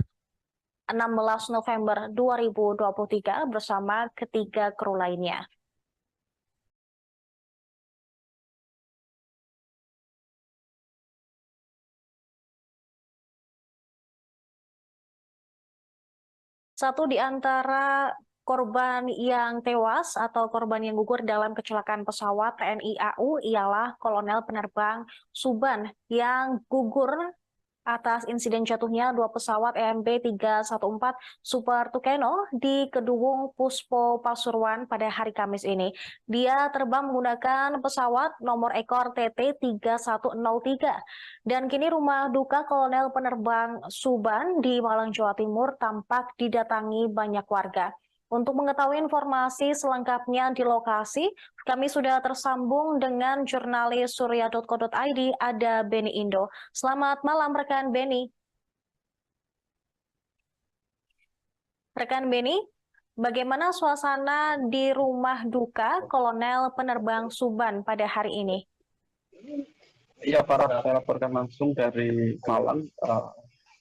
16 November 2023 bersama ketiga kru lainnya. Satu di antara korban yang tewas atau korban yang gugur dalam kecelakaan pesawat TNI AU ialah Kolonel Penerbang Suban yang gugur atas insiden jatuhnya dua pesawat EMB 314 Super Tucano di Kedungung Puspo Pasuruan pada hari Kamis ini. Dia terbang menggunakan pesawat nomor ekor TT 3103 dan kini rumah duka Kolonel Penerbang Suban di Malang, Jawa Timur tampak didatangi banyak warga. Untuk mengetahui informasi selengkapnya di lokasi, kami sudah tersambung dengan jurnalis surya.co.id, ada Beni Indo. Selamat malam rekan Beni. Rekan Beni, bagaimana suasana di rumah duka Kolonel Penerbang Suban pada hari ini? Ya, saya laporkan langsung dari Malang,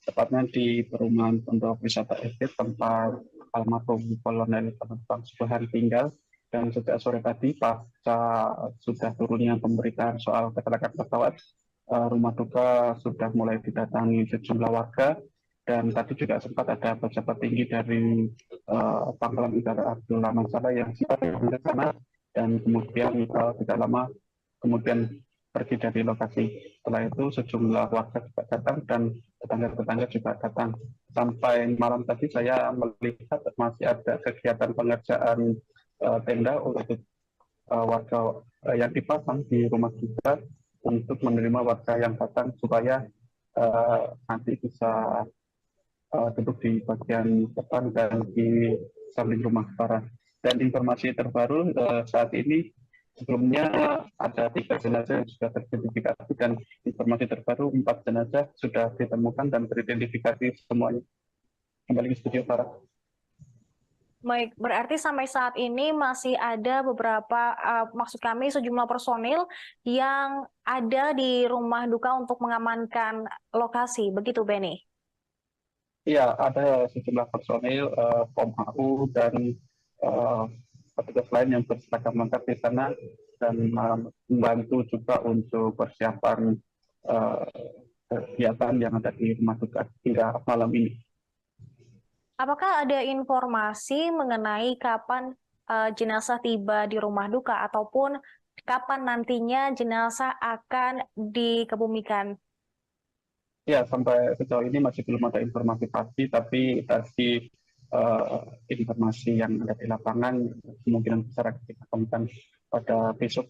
tepatnya di perumahan Pondok Wisata Estate tempat almarhum Kolonel Penerbang Suban tinggal. Dan sejak sore tadi pasca sudah turunnya pemberitaan soal kecelakaan pesawat, rumah duka sudah mulai didatangi sejumlah warga, dan tadi juga sempat ada pejabat tinggi dari Pangkalan Udara Abdul Rahman Saleh yang sempat ke sana dan kemudian tidak lama kemudian pergi dari lokasi. Setelah itu sejumlah warga juga datang dan tetangga-tetangga juga datang. Sampai malam tadi saya melihat masih ada kegiatan pengerjaan tenda untuk warga yang dipasang di rumah duka untuk menerima warga yang datang supaya nanti bisa duduk di bagian depan dan di samping rumah para. Dan informasi terbaru saat ini sebelumnya ada 3 jenazah yang sudah teridentifikasi dan informasi terbaru 4 jenazah sudah ditemukan dan teridentifikasi semuanya. Kembali ke studio Farah. Baik, berarti sampai saat ini masih ada beberapa, maksud kami sejumlah personil yang ada di rumah duka untuk mengamankan lokasi, begitu Beni? Iya, ada sejumlah personil POM AU dan petugas lain yang berseragam lengkap di sana dan membantu juga untuk persiapan kegiatan yang ada di rumah duka hingga malam ini. Apakah ada informasi mengenai kapan jenazah tiba di rumah duka ataupun kapan nantinya jenazah akan dikebumikan? Ya, sampai sejauh ini masih belum ada informasi pasti, tapi dari informasi yang ada di lapangan kemungkinan besar akan diketemukan pada besok.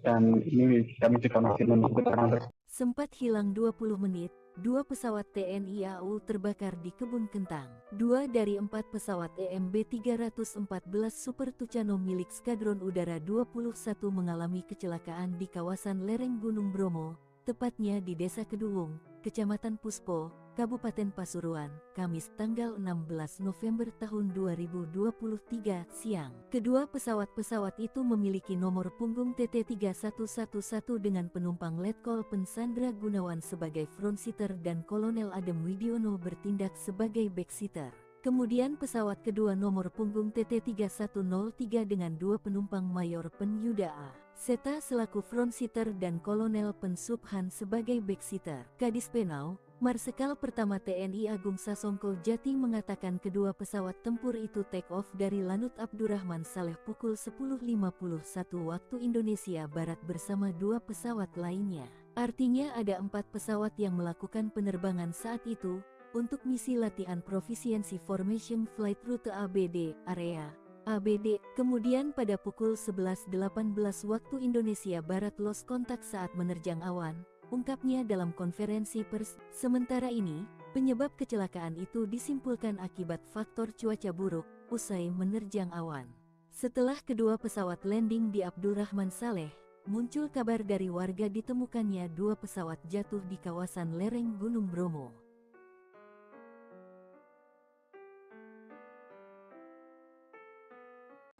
Dan ini kami juga masih menunggu keterangan. Sempat hilang 20 menit, 2 pesawat TNI AU terbakar di Kebun Kentang. 2 dari 4 pesawat EMB 314 Super Tucano milik Skadron Udara 21 mengalami kecelakaan di kawasan lereng Gunung Bromo, tepatnya di Desa Kedungung, Kecamatan Puspo, Kabupaten Pasuruan, Kamis tanggal 16 November tahun 2023 siang. Kedua pesawat itu memiliki nomor punggung TT3111 dengan penumpang Letkol Sandra Gunawan sebagai frontseater dan Kolonel Adem Widiono bertindak sebagai backseater. Kemudian pesawat kedua nomor punggung TT3103 dengan 2 penumpang Mayor Pen Yuda A. Seta selaku frontseater dan Kolonel Pen Subhan sebagai backseater. Kadis Penau, Marsikal Pertama TNI Agung Sasongko Jati mengatakan kedua pesawat tempur itu take off dari Lanut Abdurrahman Saleh pukul 10.51 waktu Indonesia Barat bersama 2 pesawat lainnya. Artinya ada 4 pesawat yang melakukan penerbangan saat itu untuk misi latihan Proficiency Formation Flight Route ABD, area ABD. Kemudian pada pukul 11.18 waktu Indonesia Barat lost kontak saat menerjang awan, ungkapnya dalam konferensi pers. Sementara ini, Penyebab kecelakaan itu disimpulkan akibat faktor cuaca buruk usai menerjang awan. Setelah kedua pesawat landing di Abdurrahman Saleh, muncul kabar dari warga ditemukannya dua pesawat jatuh di kawasan lereng Gunung Bromo.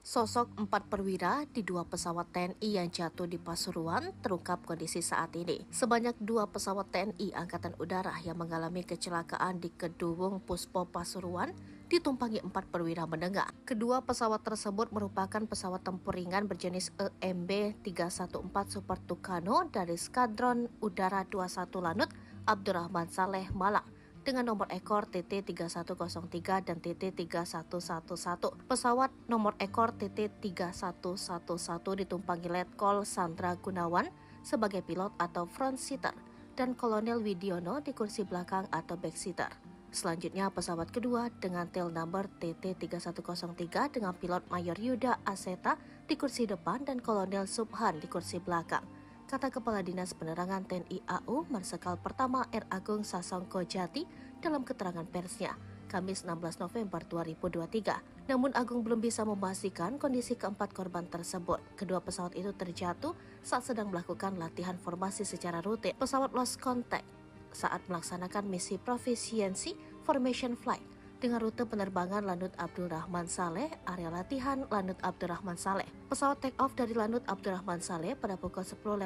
Sosok 4 perwira di 2 pesawat TNI yang jatuh di Pasuruan terungkap kondisi saat ini. Sebanyak 2 pesawat TNI Angkatan Udara yang mengalami kecelakaan di Kedungung Puspo Pasuruan ditumpangi 4 perwira menengah. Kedua pesawat tersebut merupakan pesawat tempur ringan berjenis EMB 314 Super Tucano dari Skadron Udara 21 Lanut Abdurrahman Saleh Malang dengan nomor ekor TT3103 dan TT3111. Pesawat nomor ekor TT3111 ditumpangi Letkol Sandra Gunawan sebagai pilot atau front seater dan Kolonel Widiono di kursi belakang atau back seater. Selanjutnya pesawat kedua dengan tail number TT3103 dengan pilot Mayor Yuda Aseta di kursi depan dan Kolonel Subhan di kursi belakang, kata Kepala Dinas Penerangan TNI AU Marsikal Pertama R. Agung Sasongko Jati dalam keterangan persnya, Kamis 16 November 2023. Namun Agung belum bisa memastikan kondisi keempat korban tersebut. Kedua pesawat itu terjatuh saat sedang melakukan latihan formasi secara rutin. Pesawat lost contact saat melaksanakan misi Proficiency Formation Flight dengan rute penerbangan Lanut Abdurrahman Saleh, area latihan Lanut Abdurrahman Saleh. Pesawat take off dari Lanut Abdurrahman Saleh pada pukul 10.51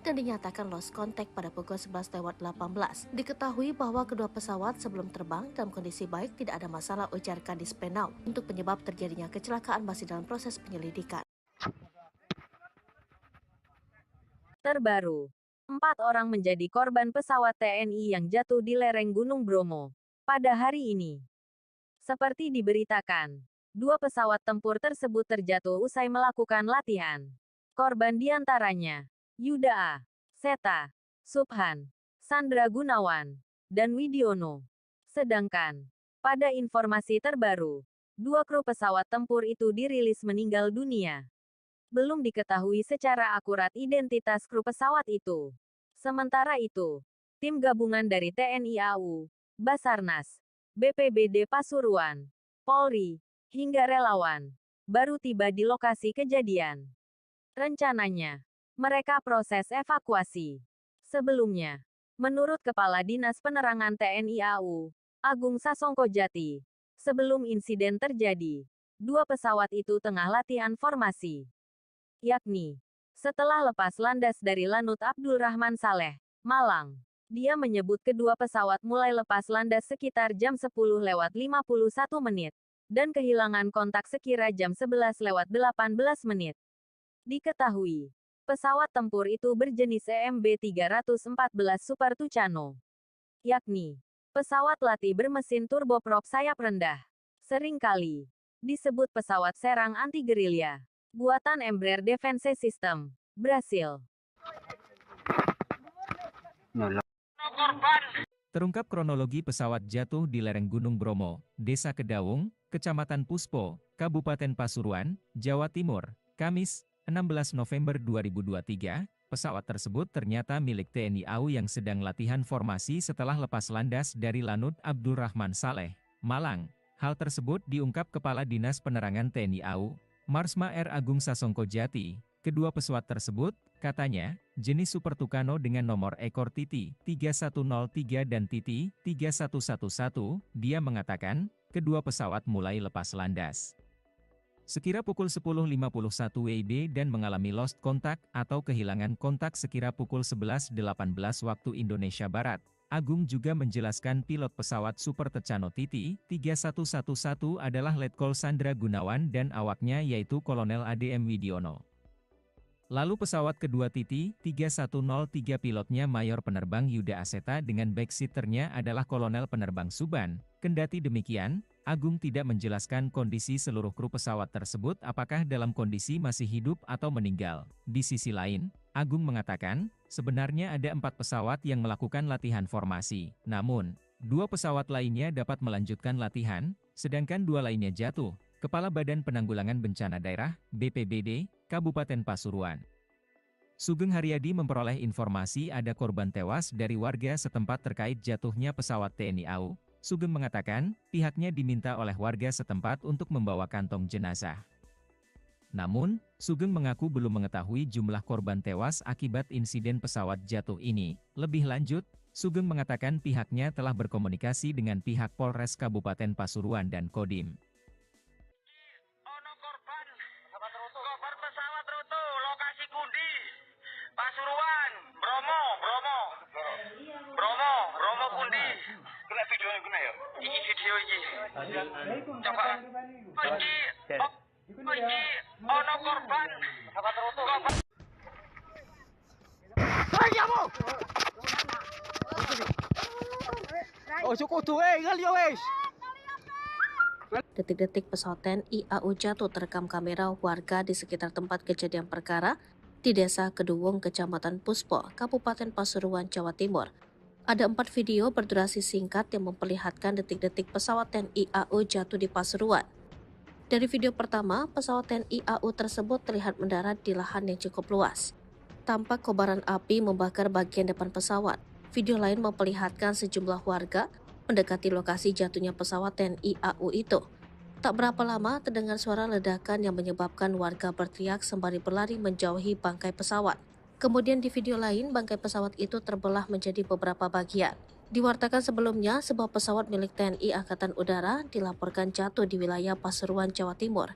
dan dinyatakan lost contact pada pukul 11.18. Diketahui bahwa kedua pesawat sebelum terbang dalam kondisi baik, tidak ada masalah, ujar Kadis Penau. Untuk penyebab terjadinya kecelakaan masih dalam proses penyelidikan. Terbaru, 4 orang menjadi korban pesawat TNI yang jatuh di lereng Gunung Bromo pada hari ini. Seperti diberitakan, 2 pesawat tempur tersebut terjatuh usai melakukan latihan. Korban diantaranya Yuda A. Seta, Subhan, Sandra Gunawan, dan Widiono. Sedangkan, pada informasi terbaru, 2 kru pesawat tempur itu dirilis meninggal dunia. Belum diketahui secara akurat identitas kru pesawat itu. Sementara itu, tim gabungan dari TNI AU, Basarnas, BPBD Pasuruan, Polri, hingga relawan, baru tiba di lokasi kejadian. Rencananya, mereka proses evakuasi. Sebelumnya, menurut Kepala Dinas Penerangan TNI AU, Agung Sasongko Jati, sebelum insiden terjadi, 2 pesawat itu tengah latihan formasi. Yakni, setelah lepas landas dari Lanut Abdurrahman Saleh, Malang. Dia menyebut kedua pesawat mulai lepas landas sekitar jam 10:51 dan kehilangan kontak sekira jam 11:18. Diketahui, pesawat tempur itu berjenis EMB 314 Super Tucano, yakni pesawat latih bermesin turboprop sayap rendah. Seringkali disebut pesawat serang anti-gerilya buatan Embraer Defense System, Brasil. Terungkap kronologi pesawat jatuh di lereng Gunung Bromo, Desa Kedawung, Kecamatan Puspo, Kabupaten Pasuruan, Jawa Timur, Kamis, 16 November 2023. Pesawat tersebut ternyata milik TNI AU yang sedang latihan formasi setelah lepas landas dari Lanut Abdurrahman Saleh, Malang. Hal tersebut diungkap Kepala Dinas Penerangan TNI AU, Marsma R. Agung Sasongko Jati. Kedua pesawat tersebut, katanya, jenis Super Tucano dengan nomor ekor TT3103 dan TT3111. Dia mengatakan, kedua pesawat mulai lepas landas sekira pukul 10.51 WIB dan mengalami lost contact atau kehilangan kontak sekira pukul 11.18 waktu Indonesia Barat. Agung juga menjelaskan pilot pesawat Super Tucano TT3111 adalah Letkol Sandra Gunawan dan awaknya yaitu Kolonel ADM Widiono. Lalu pesawat kedua TT3103 pilotnya Mayor Penerbang Yuda Aseta dengan backseaternya adalah Kolonel Penerbang Suban. Kendati demikian, Agung tidak menjelaskan kondisi seluruh kru pesawat tersebut apakah dalam kondisi masih hidup atau meninggal. Di sisi lain, Agung mengatakan, sebenarnya ada 4 pesawat yang melakukan latihan formasi. Namun, 2 pesawat lainnya dapat melanjutkan latihan, sedangkan 2 lainnya jatuh. Kepala Badan Penanggulangan Bencana Daerah, BPBD, Kabupaten Pasuruan. Sugeng Haryadi memperoleh informasi ada korban tewas dari warga setempat terkait jatuhnya pesawat TNI AU. Sugeng mengatakan, pihaknya diminta oleh warga setempat untuk membawa kantong jenazah. Namun, Sugeng mengaku belum mengetahui jumlah korban tewas akibat insiden pesawat jatuh ini. Lebih lanjut, Sugeng mengatakan pihaknya telah berkomunikasi dengan pihak Polres Kabupaten Pasuruan dan Kodim. Ono korban pesawat rute lokasi Kundi Pasuruan Bromo Kundi. Kena videonya kena ya? Ini video ini. Coba. Iki ono korban pesawat rute. Detik-detik pesawat TNI AU jatuh terekam kamera warga di sekitar tempat kejadian perkara di Desa Keduwung, Kecamatan Puspo, Kabupaten Pasuruan, Jawa Timur. Ada 4 video berdurasi singkat yang memperlihatkan detik-detik pesawat TNI AU jatuh di Pasuruan. Dari video pertama, pesawat TNI AU tersebut terlihat mendarat di lahan yang cukup luas. Tampak kobaran api membakar bagian depan pesawat. Video lain memperlihatkan sejumlah warga mendekati lokasi jatuhnya pesawat TNI AU itu. Tak berapa lama terdengar suara ledakan yang menyebabkan warga berteriak sembari berlari menjauhi bangkai pesawat. Kemudian di video lain, bangkai pesawat itu terbelah menjadi beberapa bagian. Diwartakan sebelumnya, sebuah pesawat milik TNI Angkatan Udara dilaporkan jatuh di wilayah Pasuruan, Jawa Timur.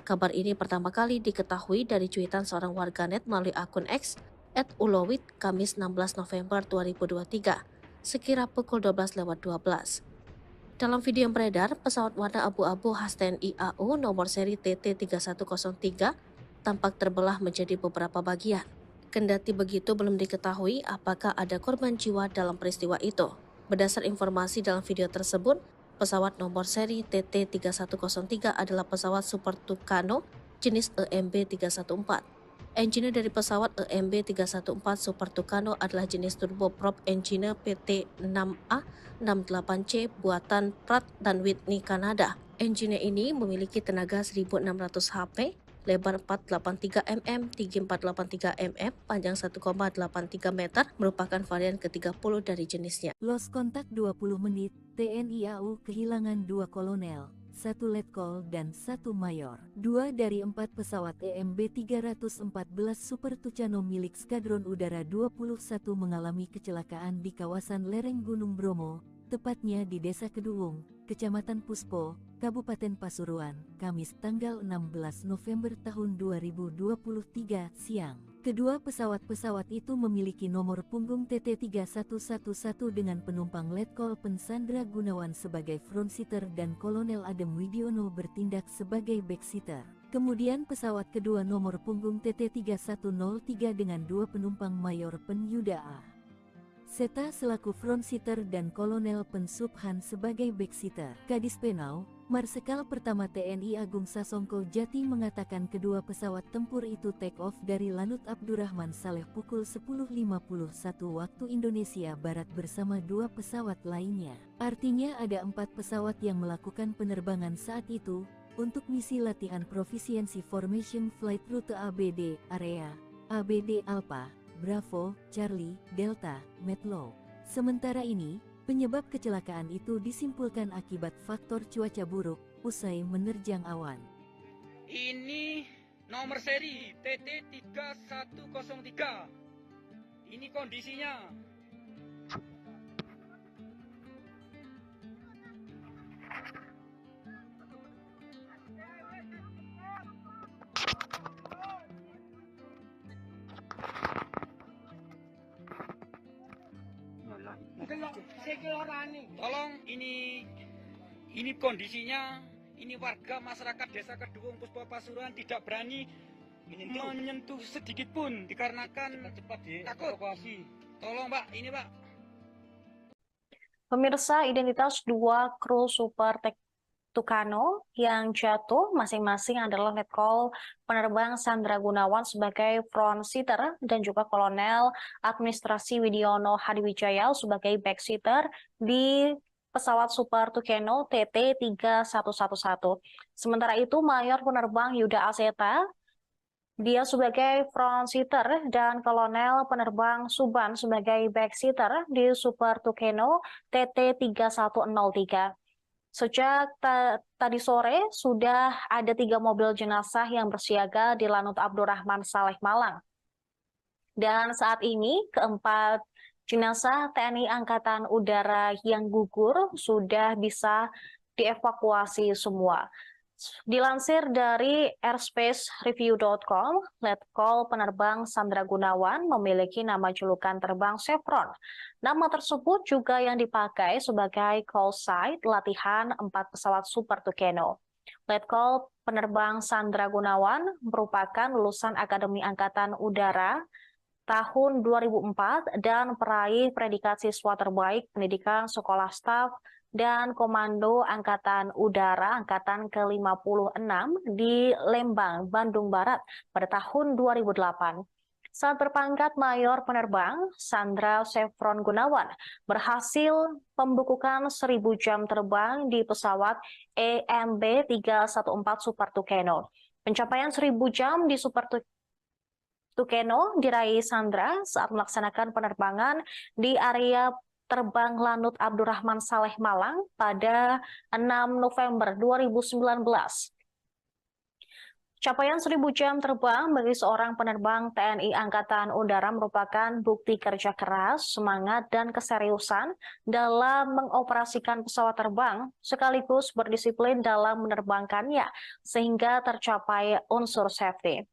Kabar ini pertama kali diketahui dari cuitan seorang warganet melalui akun X @ulowit Kamis 16 November 2023, sekira pukul 12:12. Dalam video yang beredar, pesawat warna abu-abu khas TNI AU nomor seri TT3103 tampak terbelah menjadi beberapa bagian. Kendati begitu, belum diketahui apakah ada korban jiwa dalam peristiwa itu. Berdasar informasi dalam video tersebut, pesawat nomor seri TT3103 adalah pesawat Super Tucano jenis EMB314. Engine dari pesawat EMB314 Super Tucano adalah jenis turboprop engine PT6A68C buatan Pratt & Whitney, Kanada. Engine ini memiliki tenaga 1600 HP, lebar 483 mm, tinggi 483 mm, panjang 1,83 meter, merupakan varian ke-30 dari jenisnya. Lost kontak 20 menit, TNI AU kehilangan 2 kolonel, 1 letkol dan 1 mayor. 2 dari 4 pesawat EMB314 Super Tucano milik Skadron Udara 21 mengalami kecelakaan di kawasan lereng Gunung Bromo, tepatnya di Desa Keduwung, Kecamatan Puspo, Kabupaten Pasuruan, Kamis tanggal 16 November tahun 2023 siang. Kedua pesawat itu memiliki nomor punggung TT3111 dengan penumpang Letkol Pensandra Gunawan sebagai frontseater dan Kolonel Adem Widiono bertindak sebagai backseater. Kemudian pesawat kedua nomor punggung TT3103 dengan 2 penumpang Mayor Penyuda A. Seta selaku frontseater dan Kolonel Pensubhan sebagai backseater. Kadis Penau, Marsekal Pertama TNI Agung Sasongko Jati mengatakan kedua pesawat tempur itu take off dari Lanut Abdurrahman Saleh pukul 10.51 waktu Indonesia Barat bersama 2 pesawat lainnya. Artinya ada 4 pesawat yang melakukan penerbangan saat itu untuk misi latihan Proficiency Formation Flight Route ABD Area, ABD Alpha, Bravo, Charlie, Delta, Metlow. Sementara ini, penyebab kecelakaan itu disimpulkan akibat faktor cuaca buruk usai menerjang awan. Ini nomor seri TT3103. Ini kondisinya. Tolong ini kondisinya, ini warga masyarakat Desa Keduwung Puspo Pasuruan tidak berani menyentuh sedikit pun dikarenakan takut. Tolong Pak, ini Pak. Pemirsa, identitas 2 kru Super Tucano yang jatuh masing-masing adalah Letkol Penerbang Sandra Gunawan sebagai frontseater dan juga Kolonel Administrasi Widiono Hadiwijaya sebagai backseater di pesawat Super Tucano TT3111. Sementara itu Mayor Penerbang Yuda Aseta Dia sebagai front seater dan kolonel penerbang Suban sebagai back seater di Super Tucano TT-3103. Sejak tadi sore sudah ada 3 mobil jenazah yang bersiaga di Lanut Abdurrahman Saleh Malang. Dan saat ini keempat jenazah TNI Angkatan Udara yang gugur sudah bisa dievakuasi semua. Dilansir dari airspacereview.com, Letkol Penerbang Sandra Gunawan memiliki nama julukan terbang Chevron. Nama tersebut juga yang dipakai sebagai call site latihan 4 pesawat Super Tucano. Letkol Penerbang Sandra Gunawan merupakan lulusan Akademi Angkatan Udara tahun 2004 dan peraih predikat siswa terbaik pendidikan sekolah staf dan Komando Angkatan Udara Angkatan ke-56 di Lembang, Bandung Barat pada tahun 2008. Saat berpangkat Mayor Penerbang, Sandra Chevron Gunawan berhasil membukukan 1000 jam terbang di pesawat EMB 314 Super Tucano. Pencapaian 1000 jam di Super Tucano diraih Sandra saat melaksanakan penerbangan di area terbang Lanut Abdurrahman Saleh Malang pada 6 November 2019. Capaian 1000 jam terbang bagi seorang penerbang TNI Angkatan Udara merupakan bukti kerja keras, semangat, dan keseriusan dalam mengoperasikan pesawat terbang, sekaligus berdisiplin dalam menerbangkannya, sehingga tercapai unsur safety.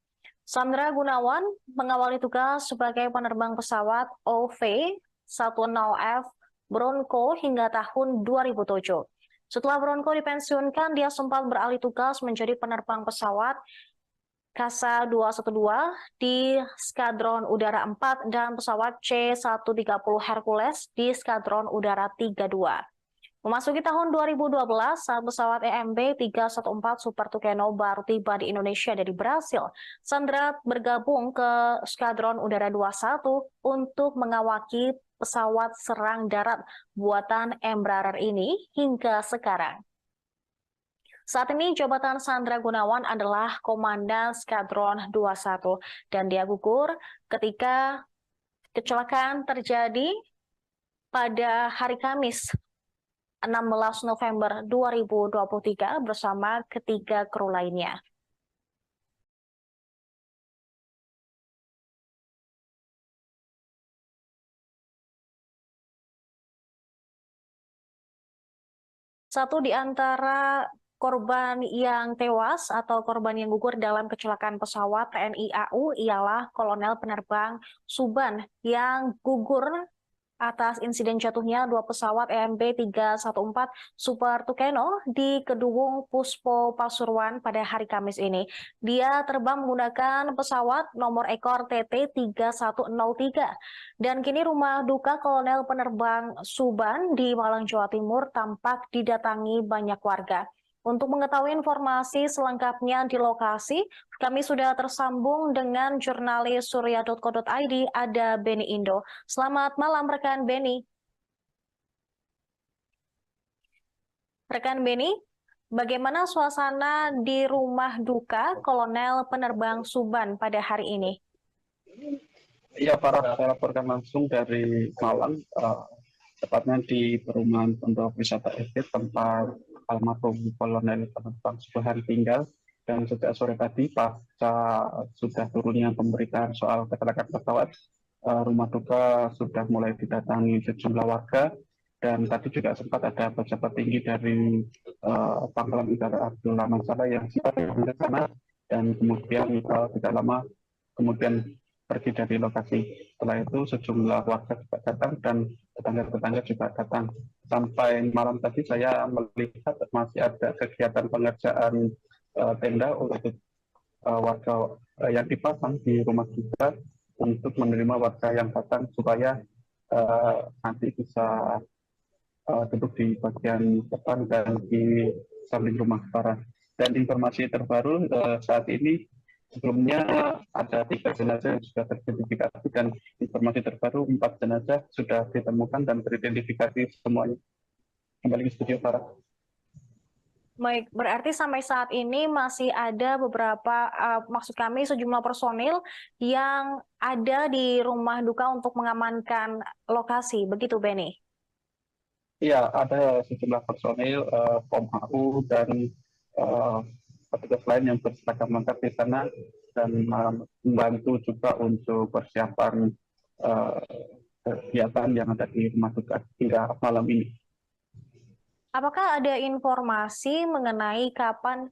Sandra Gunawan mengawali tugas sebagai penerbang pesawat OV-10F Bronco hingga tahun 2007. Setelah Bronco dipensiunkan, dia sempat beralih tugas menjadi penerbang pesawat Kasa 212 di Skadron Udara 4 dan pesawat C-130 Hercules di Skadron Udara 32. Memasuki tahun 2012, saat pesawat EMB 314 Super Tucano baru tiba di Indonesia dari Brasil, Sandra bergabung ke Skadron Udara 21 untuk mengawaki pesawat serang darat buatan Embraer ini hingga sekarang. Saat ini jabatan Sandra Gunawan adalah Komandan Skadron 21 dan dia gugur ketika kecelakaan terjadi pada hari Kamis 16 November 2023 bersama ketiga kru lainnya. Satu di antara korban yang tewas atau korban yang gugur dalam kecelakaan pesawat TNI AU ialah Kolonel Penerbang Suban yang gugur atas insiden jatuhnya 2 pesawat EMB 314 Super Tucano di Kedungung Puspo Pasuruan pada hari Kamis ini. Dia terbang menggunakan pesawat nomor ekor TT-3103. Dan kini rumah duka Kolonel Penerbang Suban di Malang, Jawa Timur tampak didatangi banyak warga. Untuk mengetahui informasi selengkapnya di lokasi, kami sudah tersambung dengan jurnalis surya.co.id, ada Beni Indo. Selamat malam rekan Beni. Rekan Beni, bagaimana suasana di rumah duka Kolonel Penerbang Suban pada hari ini? Ya, Farah, saya laporkan langsung dari Malang, tepatnya di perumahan Pondok Wisata Estate tempat almarhum Kolonel Penerbang Suban tinggal. Dan sejak sore tadi pasca sudah turunnya pemberitaan soal kecelakaan pesawat, rumah duka sudah mulai didatangi sejumlah warga, dan tadi juga sempat ada pejabat tinggi dari Pangkalan Udara Abdurrahman Saleh yang sempat ke sana, dan kemudian tidak lama kemudian pergi dari lokasi. Setelah itu sejumlah warga juga datang dan tetangga-tetangga juga datang. Sampai malam tadi saya melihat masih ada kegiatan pengerjaan tenda untuk warga yang dipasang di rumah duka untuk menerima warga yang datang supaya nanti bisa duduk di bagian depan dan di samping rumah para. Dan informasi terbaru saat ini, sebelumnya ada 3 jenazah yang sudah teridentifikasi, dan informasi terbaru 4 jenazah sudah ditemukan dan teridentifikasi semuanya. Kembali ke studio, Farah. Baik, berarti sampai saat ini masih ada beberapa, maksud kami sejumlah personil yang ada di rumah duka untuk mengamankan lokasi, begitu Benny? Iya, ada sejumlah personil POM-AU dan eh, petugas lain yang berseragam lengkap di sana dan membantu juga untuk persiapan eh, kegiatan yang ada di rumah duka hingga malam ini. Apakah ada informasi mengenai kapan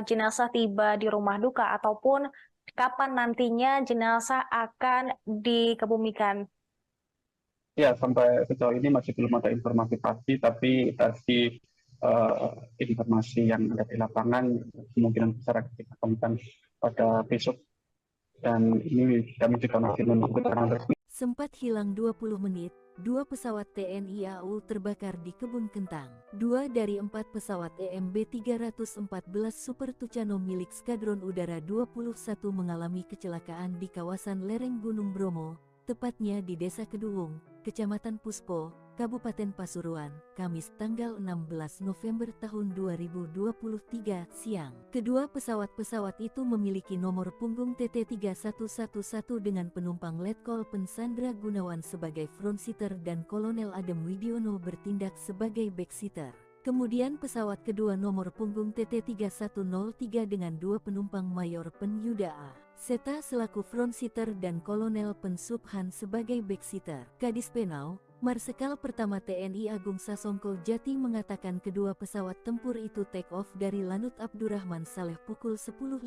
jenazah tiba di rumah duka ataupun kapan nantinya jenazah akan dikebumikan? Ya, sampai sejauh ini masih belum ada informasi pasti, tapi dari informasi yang ada di lapangan, kemungkinan besar akan kita temukan pada besok. Dan ini kami juga masih menunggu keterangan resmi. Sempat hilang 20 menit, 2 pesawat TNI AU terbakar di Kebun Kentang. 2 dari 4 pesawat EMB-314 Super Tucano milik Skadron Udara 21 mengalami kecelakaan di kawasan lereng Gunung Bromo, tepatnya di Desa Keduwung, Kecamatan Puspo, Kabupaten Pasuruan, Kamis tanggal 16 November tahun 2023 siang. Kedua pesawat itu memiliki nomor punggung TT3111 dengan penumpang Letkol Pensandra Gunawan sebagai frontseater dan Kolonel Adem Widiono bertindak sebagai backseater. Kemudian pesawat kedua nomor punggung TT3103 dengan 2 penumpang Mayor Pen Yuda A. Seta selaku frontseater dan Kolonel Pen Subhan sebagai backseater. Kadis Penau, Marsekal Pertama TNI Agung Sasongko Jati mengatakan kedua pesawat tempur itu take off dari Lanut Abdurrahman Saleh pukul 10.51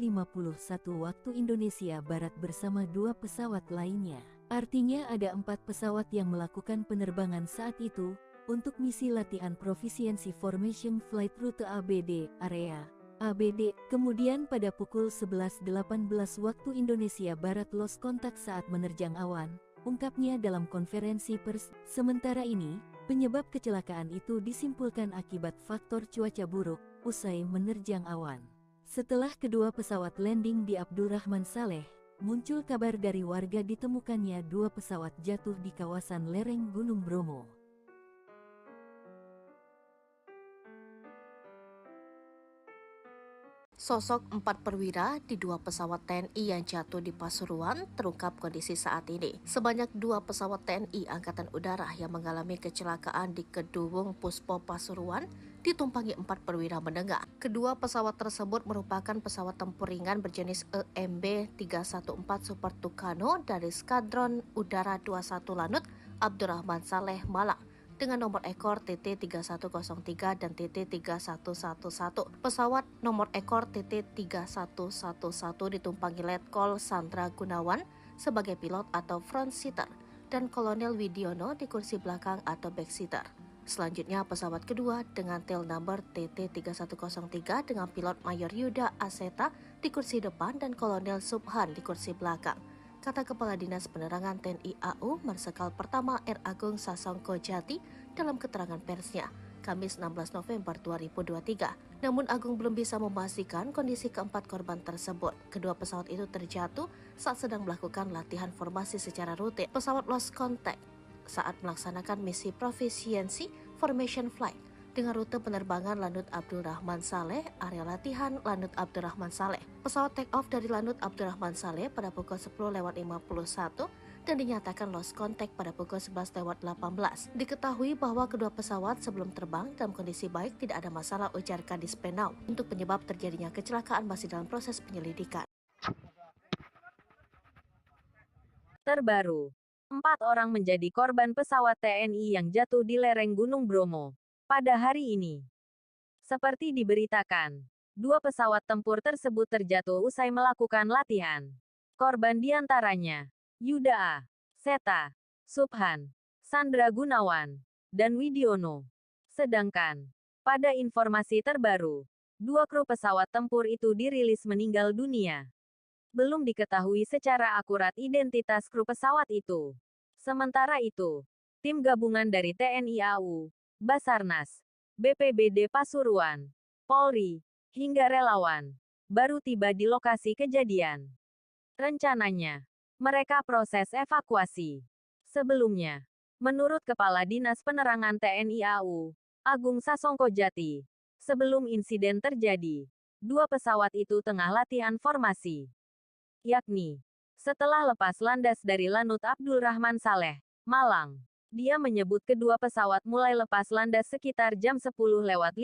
waktu Indonesia Barat bersama 2 pesawat lainnya. Artinya ada 4 pesawat yang melakukan penerbangan saat itu, untuk misi latihan Proficiency Formation Flight Route ABD, area ABD. Kemudian pada pukul 11.18 waktu Indonesia Barat lost kontak saat menerjang awan, ungkapnya dalam konferensi pers. Sementara ini, penyebab kecelakaan itu disimpulkan akibat faktor cuaca buruk, usai menerjang awan. Setelah kedua pesawat landing di Abdurrahman Saleh, muncul kabar dari warga ditemukannya 2 pesawat jatuh di kawasan lereng Gunung Bromo. Sosok 4 perwira di 2 pesawat TNI yang jatuh di Pasuruan terungkap kondisi saat ini. Sebanyak 2 pesawat TNI Angkatan Udara yang mengalami kecelakaan di Keduwung Puspo Pasuruan ditumpangi 4 perwira menengah. Kedua pesawat tersebut merupakan pesawat tempur ringan berjenis EMB-314 Super Tucano dari Skadron Udara 21 Lanut Abdurrahman Saleh Malang dengan nomor ekor TT3103 dan TT3111. Pesawat nomor ekor TT3111 ditumpangi Letkol Sandra Gunawan sebagai pilot atau front seater dan Kolonel Widiono di kursi belakang atau back seater. Selanjutnya pesawat kedua dengan tail number TT3103 dengan pilot Mayor Yuda Aseta di kursi depan dan Kolonel Subhan di kursi belakang, kata Kepala Dinas Penerangan TNI AU Marsekal Pertama R. Agung Sasongko Jati dalam keterangan persnya, Kamis 16 November 2023. Namun Agung belum bisa memastikan kondisi keempat korban tersebut. Kedua pesawat itu terjatuh saat sedang melakukan latihan formasi secara rutin. Pesawat lost contact saat melaksanakan misi Proficiency Formation Flight dengan rute penerbangan Lanut Abdurrahman Saleh, area latihan Lanut Abdurrahman Saleh. Pesawat take off dari Lanut Abdurrahman Saleh pada pukul 10.51 dan dinyatakan lost contact pada pukul 11.18. Diketahui bahwa kedua pesawat sebelum terbang dalam kondisi baik, tidak ada masalah, ujar Kadis Penau. Untuk penyebab terjadinya kecelakaan masih dalam proses penyelidikan. Terbaru, 4 orang menjadi korban pesawat TNI yang jatuh di lereng Gunung Bromo pada hari ini. Seperti diberitakan, 2 pesawat tempur tersebut terjatuh usai melakukan latihan. Korban diantaranya Yuda A. Seta, Subhan, Sandra Gunawan, dan Widiono. Sedangkan, pada informasi terbaru, 2 kru pesawat tempur itu dirilis meninggal dunia. Belum diketahui secara akurat identitas kru pesawat itu. Sementara itu, tim gabungan dari TNI AU, Basarnas, BPBD Pasuruan, Polri, hingga relawan, baru tiba di lokasi kejadian. Rencananya, mereka proses evakuasi. Sebelumnya, menurut Kepala Dinas Penerangan TNI AU, Agung Sasongko Jati, Sebelum insiden terjadi, dua pesawat itu tengah latihan formasi. Yakni, setelah lepas landas dari Lanut Abdul Rahman Saleh, Malang. Dia menyebut kedua pesawat mulai lepas landas sekitar jam 10:51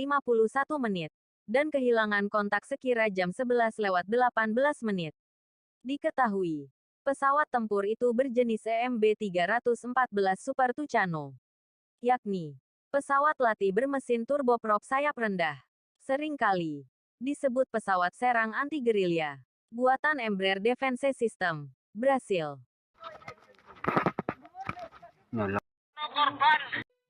dan kehilangan kontak sekira jam 11:18. Diketahui, pesawat tempur itu berjenis EMB-314 Super Tucano, yakni pesawat latih bermesin turboprop sayap rendah. Seringkali disebut pesawat serang anti-gerilya, buatan Embraer Defense System, Brasil.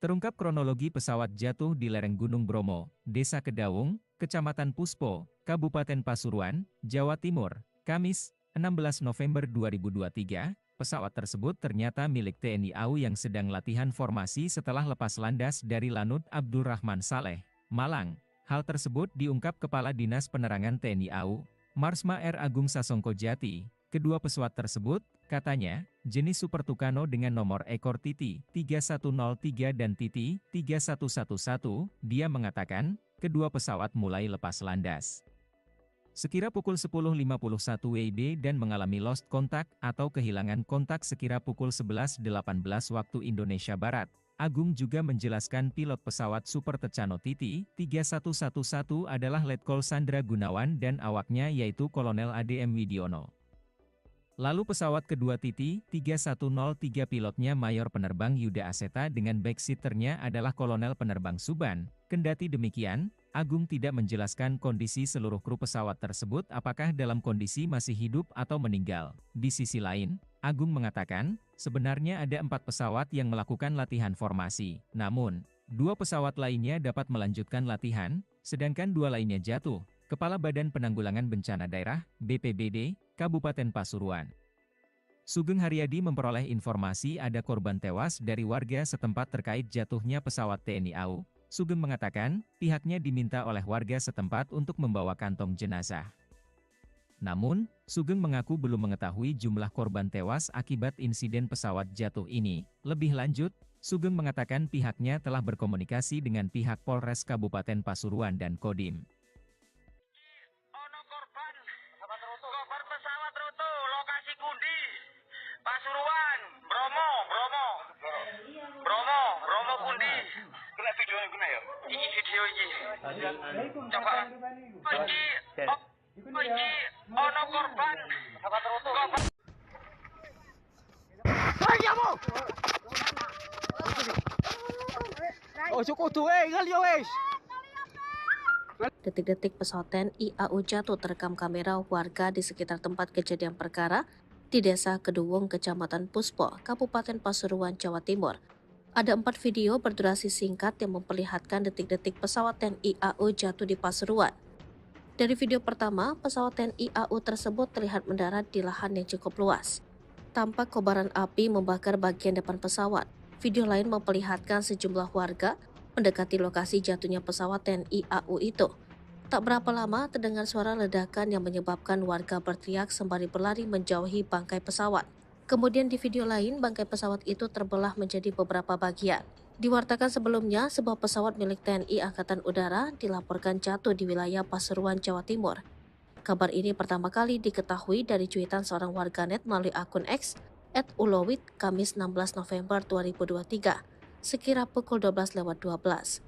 Terungkap kronologi pesawat jatuh di lereng Gunung Bromo, Desa Kedawung, Kecamatan Puspo, Kabupaten Pasuruan, Jawa Timur, Kamis, 16 November 2023, pesawat tersebut ternyata milik TNI AU yang sedang latihan formasi setelah lepas landas dari Lanut Abdul Rahman Saleh, Malang. Hal tersebut diungkap Kepala Dinas Penerangan TNI AU, Marsma R. Agung Sasongko Jati. Kedua pesawat tersebut, katanya, jenis Super Tucano dengan nomor ekor TT 3103 dan TT 3111, dia mengatakan, kedua pesawat mulai lepas landas sekira pukul 10.51 WIB dan mengalami lost contact atau kehilangan kontak sekira pukul 11.18 waktu Indonesia Barat. Agung juga menjelaskan pilot pesawat Super Tucano TT 3111 adalah Letkol Sandra Gunawan dan awaknya yaitu Kolonel ADM Widiono. Lalu pesawat kedua TT 3103 pilotnya Mayor Penerbang Yuda Aseta dengan backseaternya adalah Kolonel Penerbang Suban. Kendati demikian, Agung tidak menjelaskan kondisi seluruh kru pesawat tersebut apakah dalam kondisi masih hidup atau meninggal. Di sisi lain, Agung mengatakan, sebenarnya ada 4 pesawat yang melakukan latihan formasi. Namun, 2 pesawat lainnya dapat melanjutkan latihan, sedangkan 2 lainnya jatuh. Kepala Badan Penanggulangan Bencana Daerah, BPBD, Kabupaten Pasuruan, Sugeng Haryadi memperoleh informasi ada korban tewas dari warga setempat terkait jatuhnya pesawat TNI AU. Sugeng mengatakan, pihaknya diminta oleh warga setempat untuk membawa kantong jenazah. Namun, Sugeng mengaku belum mengetahui jumlah korban tewas akibat insiden pesawat jatuh ini. Lebih lanjut, Sugeng mengatakan pihaknya telah berkomunikasi dengan pihak Polres Kabupaten Pasuruan dan Kodim. Korban pesawat Roto, lokasi Kundi, Pasuruan, Bromo Kundi. Kena videonya guna ya? Ini video ini. Coba. Iki ono korban. Pesawat Roto. Oh, cukup tuh, ngal yo wes. Detik-detik pesawat TNI AU jatuh terekam kamera warga di sekitar tempat kejadian perkara di Desa Kedawung, Kecamatan Puspo, Kabupaten Pasuruan, Jawa Timur. Ada 4 video berdurasi singkat yang memperlihatkan detik-detik pesawat TNI AU jatuh di Pasuruan. Dari video pertama, pesawat TNI AU tersebut terlihat mendarat di lahan yang cukup luas. Tampak kobaran api membakar bagian depan pesawat. Video lain memperlihatkan sejumlah warga mendekati lokasi jatuhnya pesawat TNI AU itu. Tak berapa lama terdengar suara ledakan yang menyebabkan warga berteriak sembari berlari menjauhi bangkai pesawat. Kemudian di video lain, bangkai pesawat itu terbelah menjadi beberapa bagian. Diwartakan sebelumnya, sebuah pesawat milik TNI Angkatan Udara dilaporkan jatuh di wilayah Pasuruan, Jawa Timur. Kabar ini pertama kali diketahui dari cuitan seorang warganet melalui akun X @ulowit Kamis 16 November 2023. Sekira pukul 12:12.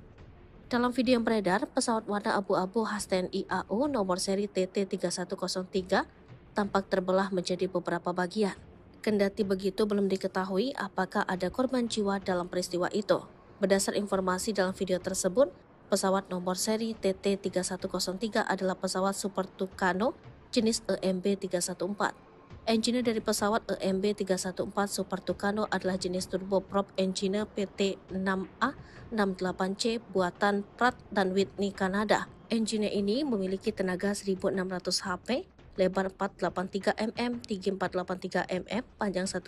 Dalam video yang beredar, pesawat warna abu-abu khas TNI AU nomor seri TT 3103 tampak terbelah menjadi beberapa bagian. Kendati begitu, belum diketahui apakah ada korban jiwa dalam peristiwa itu. Berdasar informasi dalam video tersebut, pesawat nomor seri TT 3103 adalah pesawat Super Tucano jenis EMB-314. Engine dari pesawat EMB-314 Super Tucano adalah jenis turboprop engine PT6A68C buatan Pratt & Whitney, Kanada. Engine ini memiliki tenaga 1.600 HP, lebar 483 mm, tinggi 483 mm, panjang 1,83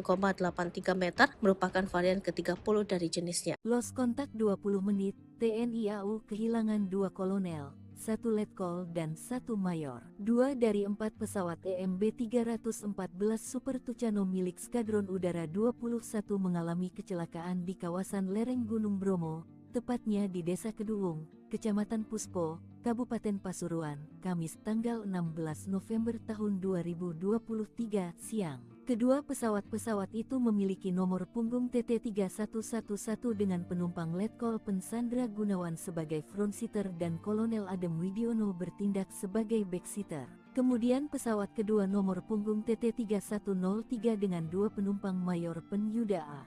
meter, merupakan varian ke-30 dari jenisnya. Lost kontak 20 menit, TNI AU kehilangan 2 kolonel, 1 letkol dan 1 mayor. 2 dari 4 pesawat EMB-314 Super Tucano milik Skadron Udara 21 mengalami kecelakaan di kawasan lereng Gunung Bromo, tepatnya di Desa Kedawung, Kecamatan Puspo, Kabupaten Pasuruan, Kamis tanggal 16 November tahun 2023 siang. Kedua pesawat itu memiliki nomor punggung TT3111 dengan penumpang Letkol Pensandra Gunawan sebagai frontseater dan Kolonel Adem Widiono bertindak sebagai backseater. Kemudian pesawat kedua nomor punggung TT3103 dengan dua penumpang Mayor Pen Yuda A.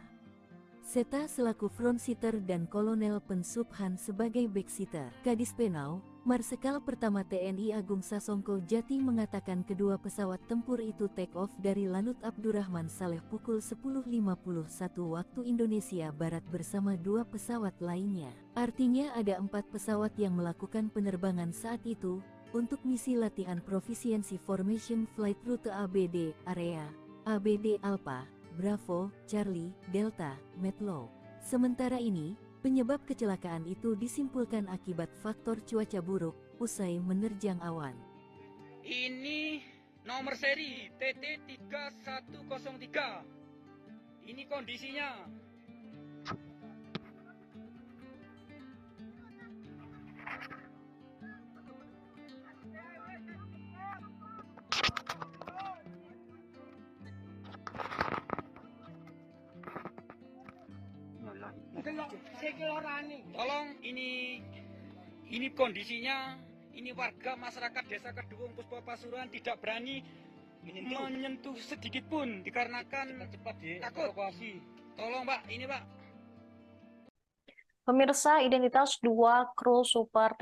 Seta selaku frontseater dan Kolonel Pen Subhan sebagai backseater. Kadis Penau, Marsikal Pertama TNI Agung Sasongko Jati mengatakan kedua pesawat tempur itu take off dari Lanut Abdurrahman Saleh pukul 10.51 waktu Indonesia Barat bersama dua pesawat lainnya. Artinya ada 4 pesawat yang melakukan penerbangan saat itu untuk misi latihan Proficiency Formation Flight Route ABD Area, ABD Alpha, Bravo, Charlie, Delta, Metlo. Sementara ini, penyebab kecelakaan itu disimpulkan akibat faktor cuaca buruk usai menerjang awan. Ini nomor seri TT3103. Ini kondisinya. Tolong ini kondisinya, ini warga masyarakat Desa Kedung Puspo Pasuruan tidak berani menyentuh sedikit pun dikarenakan takut. Tolong Pak, ini Pak. Pemirsa, identitas dua kru Super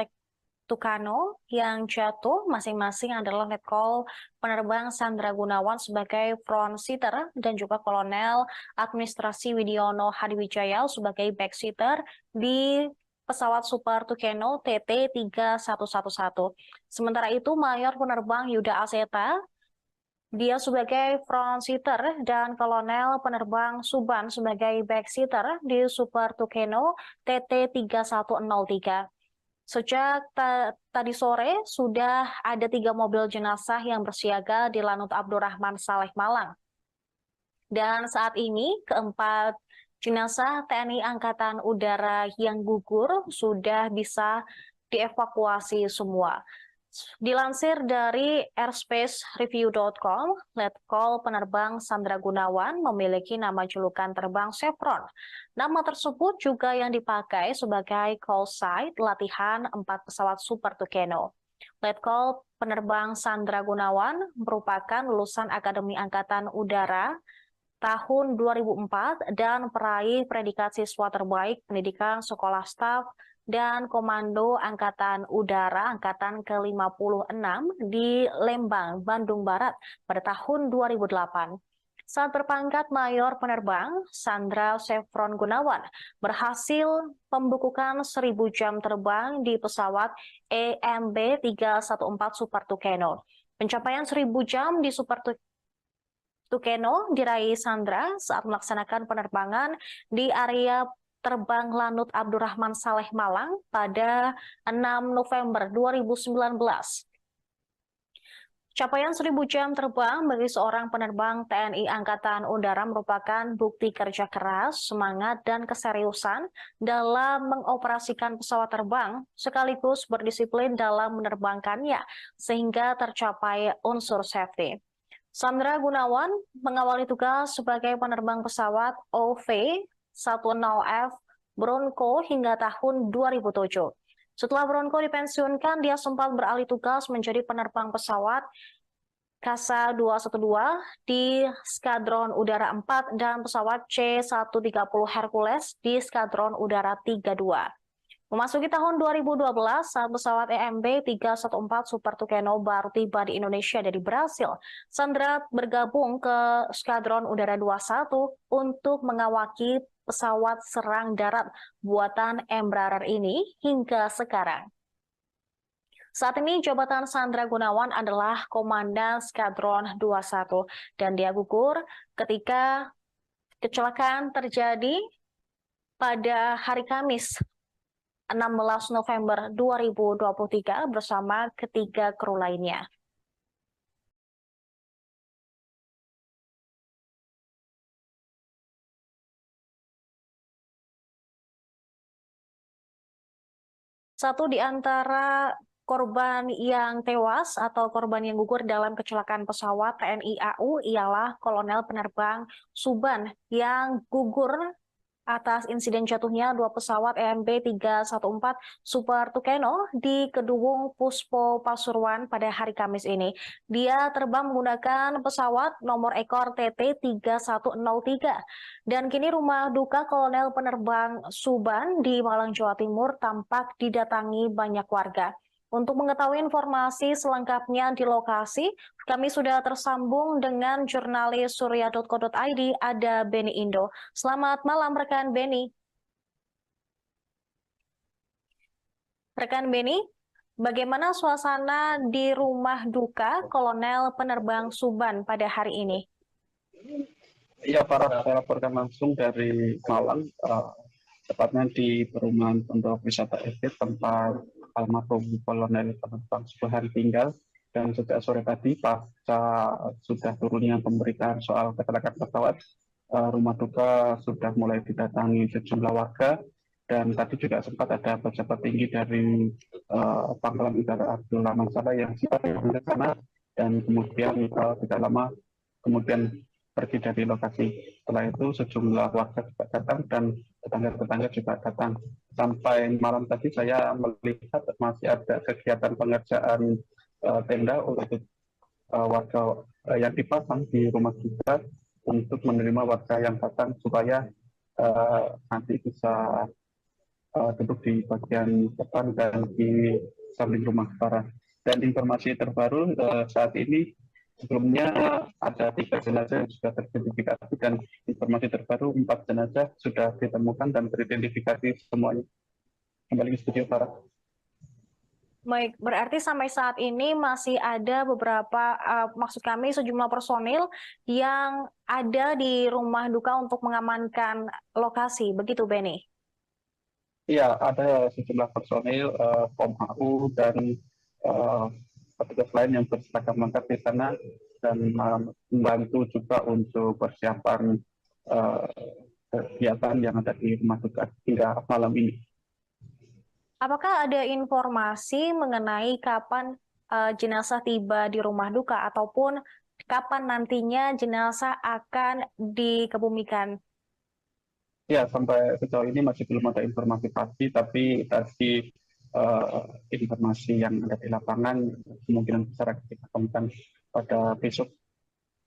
Tucano yang jatuh masing-masing adalah Letkol Penerbang Sandra Gunawan sebagai frontseater dan juga Kolonel Administrasi Widiono Hadiwijaya sebagai backseater di pesawat Super Tucano TT3111. Sementara itu Mayor Penerbang Yuda Aseta dia sebagai frontseater dan Kolonel Penerbang Suban sebagai backseater di Super Tucano TT3103. Sejak tadi sore, sudah ada 3 mobil jenazah yang bersiaga di Lanut Abdurrahman Saleh Malang. Dan saat ini, keempat jenazah TNI Angkatan Udara yang gugur sudah bisa dievakuasi semua. Dilansir dari airspacereview.com, Letkol Penerbang Sandra Gunawan memiliki nama julukan terbang Chevron. Nama tersebut juga yang dipakai sebagai call site latihan 4 pesawat Super Tucano. Letkol Penerbang Sandra Gunawan merupakan lulusan Akademi Angkatan Udara tahun 2004 dan peraih predikat siswa terbaik pendidikan sekolah staf dan Komando Angkatan Udara Angkatan ke-56 di Lembang, Bandung Barat pada tahun 2008. Saat berpangkat Mayor Penerbang, Sandra Chevron Gunawan berhasil membukukan 1.000 jam terbang di pesawat EMB 314 Super Tucano. Pencapaian 1.000 jam di Super Tucano diraih Sandra saat melaksanakan penerbangan di area terbang Lanut Abdurrahman Saleh Malang pada 6 November 2019. Capaian 1.000 jam terbang bagi seorang penerbang TNI Angkatan Udara merupakan bukti kerja keras, semangat, dan keseriusan dalam mengoperasikan pesawat terbang, sekaligus berdisiplin dalam menerbangkannya, sehingga tercapai unsur safety. Sandra Gunawan mengawali tugas sebagai penerbang pesawat OV-10F Bronco hingga tahun 2007. Setelah Bronco dipensiunkan, dia sempat beralih tugas menjadi penerbang pesawat Kasa 212 di Skadron Udara 4 dan pesawat C-130 Hercules di Skadron Udara 32. Memasuki tahun 2012, saat pesawat EMB 314 Super Tucano baru tiba di Indonesia dari Brasil, Sandra bergabung ke Skadron Udara 21 untuk mengawaki pesawat serang darat buatan Embraer ini hingga sekarang. Saat ini jabatan Sandra Gunawan adalah Komandan Skadron 21 dan dia gugur ketika kecelakaan terjadi pada hari Kamis 16 November 2023 bersama ketiga kru lainnya. Satu di antara korban yang tewas atau korban yang gugur dalam kecelakaan pesawat TNI AU ialah Kolonel Penerbang Suban yang gugur atas insiden jatuhnya dua pesawat EMB 314 Super Tucano di Kedungung Puspo Pasuruan pada hari Kamis ini. Dia terbang menggunakan pesawat nomor ekor TT 3103 dan kini rumah duka Kolonel Penerbang Suban di Malang, Jawa Timur tampak didatangi banyak warga. Untuk mengetahui informasi selengkapnya di lokasi, kami sudah tersambung dengan jurnalis surya.co.id, ada Beni Indo. Selamat malam rekan Beni. Rekan Beni, bagaimana suasana di rumah duka Kolonel Penerbang Suban pada hari ini? Ya, saya laporkan langsung dari Malang, tepatnya di perumahan Pondok Wisata Exit tempat almarhum Kolonel Penerbang Suban tinggal. Dan sejak sore tadi pasca sudah turunnya pemberitaan soal kecelakaan pesawat, rumah duka sudah mulai didatangi sejumlah warga, dan tadi juga sempat ada pejabat tinggi dari Pangkalan Udara Abdurrahman Saleh yang sempat ke sana, dan kemudian tidak lama kemudian pergi dari lokasi. Setelah itu sejumlah warga juga datang dan tetangga-tetangga juga datang. Sampai malam tadi saya melihat masih ada kegiatan pengerjaan tenda untuk warga yang dipasang di rumah duka untuk menerima warga yang datang supaya nanti bisa duduk di bagian depan dan di samping rumah para. Dan informasi terbaru saat ini, sebelumnya ada 3 jenazah yang sudah teridentifikasi, dan informasi terbaru 4 jenazah sudah ditemukan dan teridentifikasi semuanya. Kembali ke studio Farah. Baik, berarti sampai saat ini masih ada beberapa, maksud kami sejumlah personil yang ada di rumah duka untuk mengamankan lokasi, begitu Beni? Iya, ada sejumlah personil POM AU dan petugas lain yang berseragam lengkap di sana dan membantu juga untuk persiapan kegiatan yang ada di rumah duka hingga malam ini. Apakah ada informasi mengenai kapan jenazah tiba di rumah duka ataupun kapan nantinya jenazah akan dikebumikan? Ya, sampai sejauh ini masih belum ada informasi pasti, tapi tadi informasi yang ada di lapangan kemungkinan besar akan diketemukan pada besok,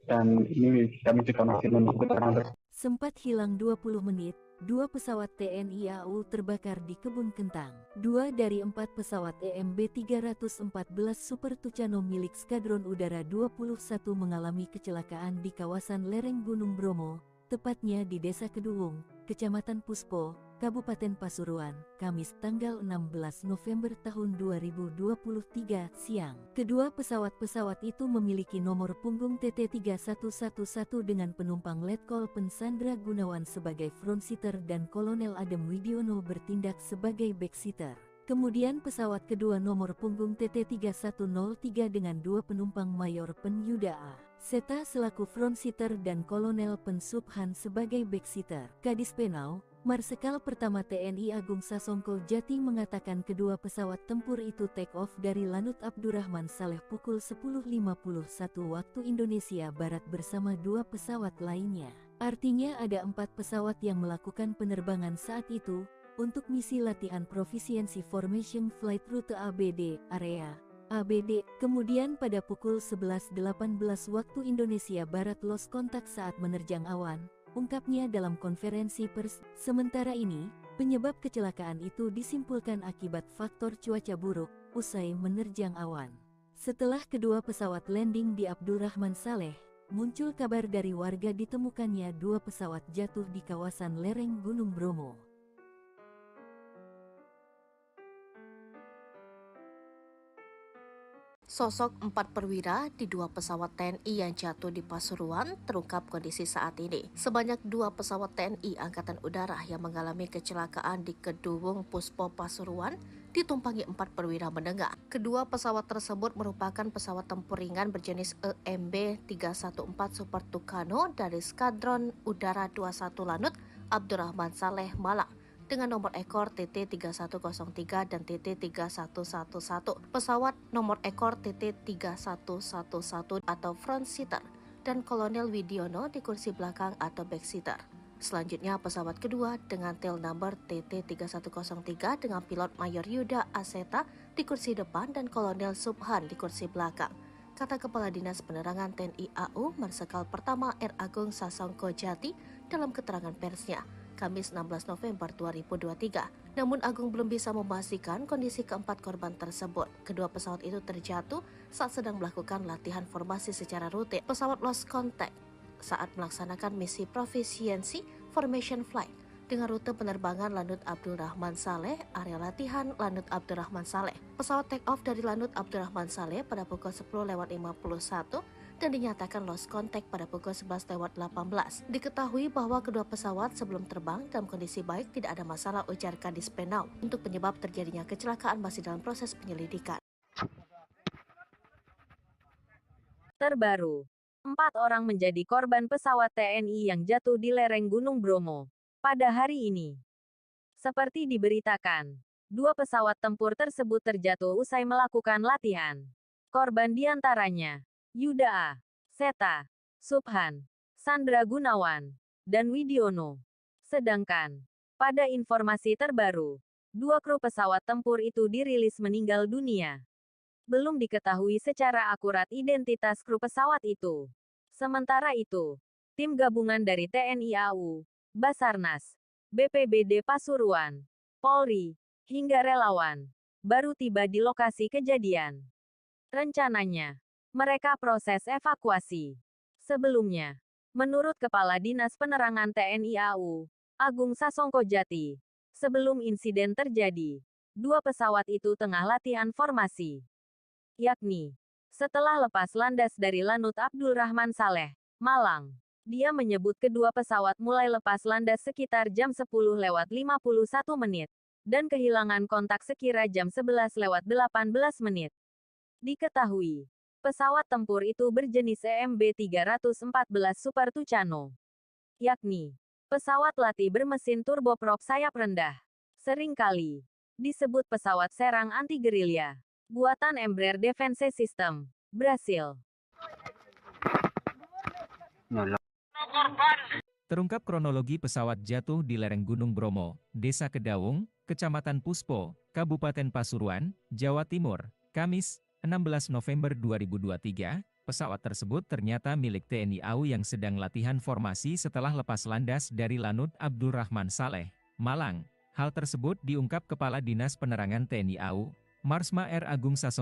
dan ini kami juga masih menunggu keterangan. Sempat hilang 20 menit, 2 pesawat TNI AU terbakar di Kebun Kentang. 2 dari 4 pesawat EMB 314 Super Tucano milik Skadron Udara 21 mengalami kecelakaan di kawasan lereng Gunung Bromo, tepatnya di Desa Kedungung, Kecamatan Puspo, Kabupaten Pasuruan, Kamis tanggal 16 November tahun 2023 siang. Kedua pesawat itu memiliki nomor punggung TT3111 dengan penumpang Letkol Pensandra Gunawan sebagai frontseater dan Kolonel Adem Widiono bertindak sebagai backseater. Kemudian pesawat kedua nomor punggung TT3103 dengan 2 penumpang Mayor Pen Yuda A. Seta selaku frontseater dan Kolonel Pen Subhan sebagai backseater. Kadis Penau, Marsikal Pertama TNI Agung Sasongko Jati mengatakan kedua pesawat tempur itu take off dari Lanut Abdurrahman Saleh pukul 10.51 waktu Indonesia Barat bersama 2 pesawat lainnya. Artinya ada 4 pesawat yang melakukan penerbangan saat itu untuk misi latihan Proficiency Formation Flight Route ABD, area ABD. Kemudian pada pukul 11.18 waktu Indonesia Barat lost kontak saat menerjang awan, ungkapnya dalam konferensi pers. Sementara ini, penyebab kecelakaan itu disimpulkan akibat faktor cuaca buruk usai menerjang awan. Setelah kedua pesawat landing di Abdurrahman Saleh, muncul kabar dari warga ditemukannya 2 pesawat jatuh di kawasan lereng Gunung Bromo. Sosok 4 perwira di 2 pesawat TNI yang jatuh di Pasuruan terungkap kondisi saat ini. Sebanyak 2 pesawat TNI Angkatan Udara yang mengalami kecelakaan di Kedungung Puspo Pasuruan ditumpangi 4 perwira menengah. Kedua pesawat tersebut merupakan pesawat tempur ringan berjenis EMB 314 Super Tucano dari Skadron Udara 21 Lanut Abdurrahman Saleh Malang dengan nomor ekor TT3103 dan TT3111, pesawat nomor ekor TT3111 atau front seater, dan Kolonel Widiono di kursi belakang atau back seater. Selanjutnya pesawat kedua dengan tail number TT3103 dengan pilot Mayor Yuda Aseta di kursi depan dan Kolonel Subhan di kursi belakang, kata Kepala Dinas Penerangan TNI AU Marsikal Pertama R. Agung Sasongko Jati dalam keterangan persnya, Kamis 16 November 2023. Namun Agung belum bisa memastikan kondisi keempat korban tersebut. Kedua pesawat itu terjatuh saat sedang melakukan latihan formasi secara rutin. Pesawat lost contact saat melaksanakan misi Proficiency Formation Flight dengan rute penerbangan Lanut Abdul Rahman Saleh, area latihan Lanut Abdul Rahman Saleh. Pesawat take off dari Lanut Abdul Rahman Saleh pada pukul 10.51 dan dinyatakan lost contact pada pukul 11.18. Diketahui bahwa kedua pesawat sebelum terbang dalam kondisi baik, tidak ada masalah, ujar Kadis Penau. Untuk penyebab terjadinya kecelakaan masih dalam proses penyelidikan. Terbaru, 4 orang menjadi korban pesawat TNI yang jatuh di lereng Gunung Bromo pada hari ini. Seperti diberitakan, 2 pesawat tempur tersebut terjatuh usai melakukan latihan. Korban diantaranya Yuda Aseta, Subhan, Sandra Gunawan, dan Widiono. Sedangkan, pada informasi terbaru, 2 kru pesawat tempur itu dirilis meninggal dunia. Belum diketahui secara akurat identitas kru pesawat itu. Sementara itu, tim gabungan dari TNI AU, Basarnas, BPBD Pasuruan, Polri, hingga relawan, baru tiba di lokasi kejadian. Rencananya, mereka proses evakuasi. Sebelumnya, menurut Kepala Dinas Penerangan TNI AU, Agung Sasongko Jati, sebelum insiden terjadi, 2 pesawat itu tengah latihan formasi, yakni setelah lepas landas dari Lanut Abdul Rahman Saleh, Malang. Dia menyebut kedua pesawat mulai lepas landas sekitar jam 10.51 menit, dan kehilangan kontak sekira jam 11.18 menit. Diketahui, pesawat tempur itu berjenis EMB-314 Super Tucano, yakni pesawat latih bermesin turboprop sayap rendah. Seringkali disebut pesawat serang anti-gerilya, buatan Embraer Defense System, Brasil. Terungkap kronologi pesawat jatuh di lereng Gunung Bromo, Desa Kedaung, Kecamatan Puspo, Kabupaten Pasuruan, Jawa Timur, Kamis, 16 November 2023. Pesawat tersebut ternyata milik TNI AU yang sedang latihan formasi setelah lepas landas dari Lanut Abdul Rahman Saleh, Malang. Hal tersebut diungkap Kepala Dinas Penerangan TNI AU, Marsma R. Agung Sasongko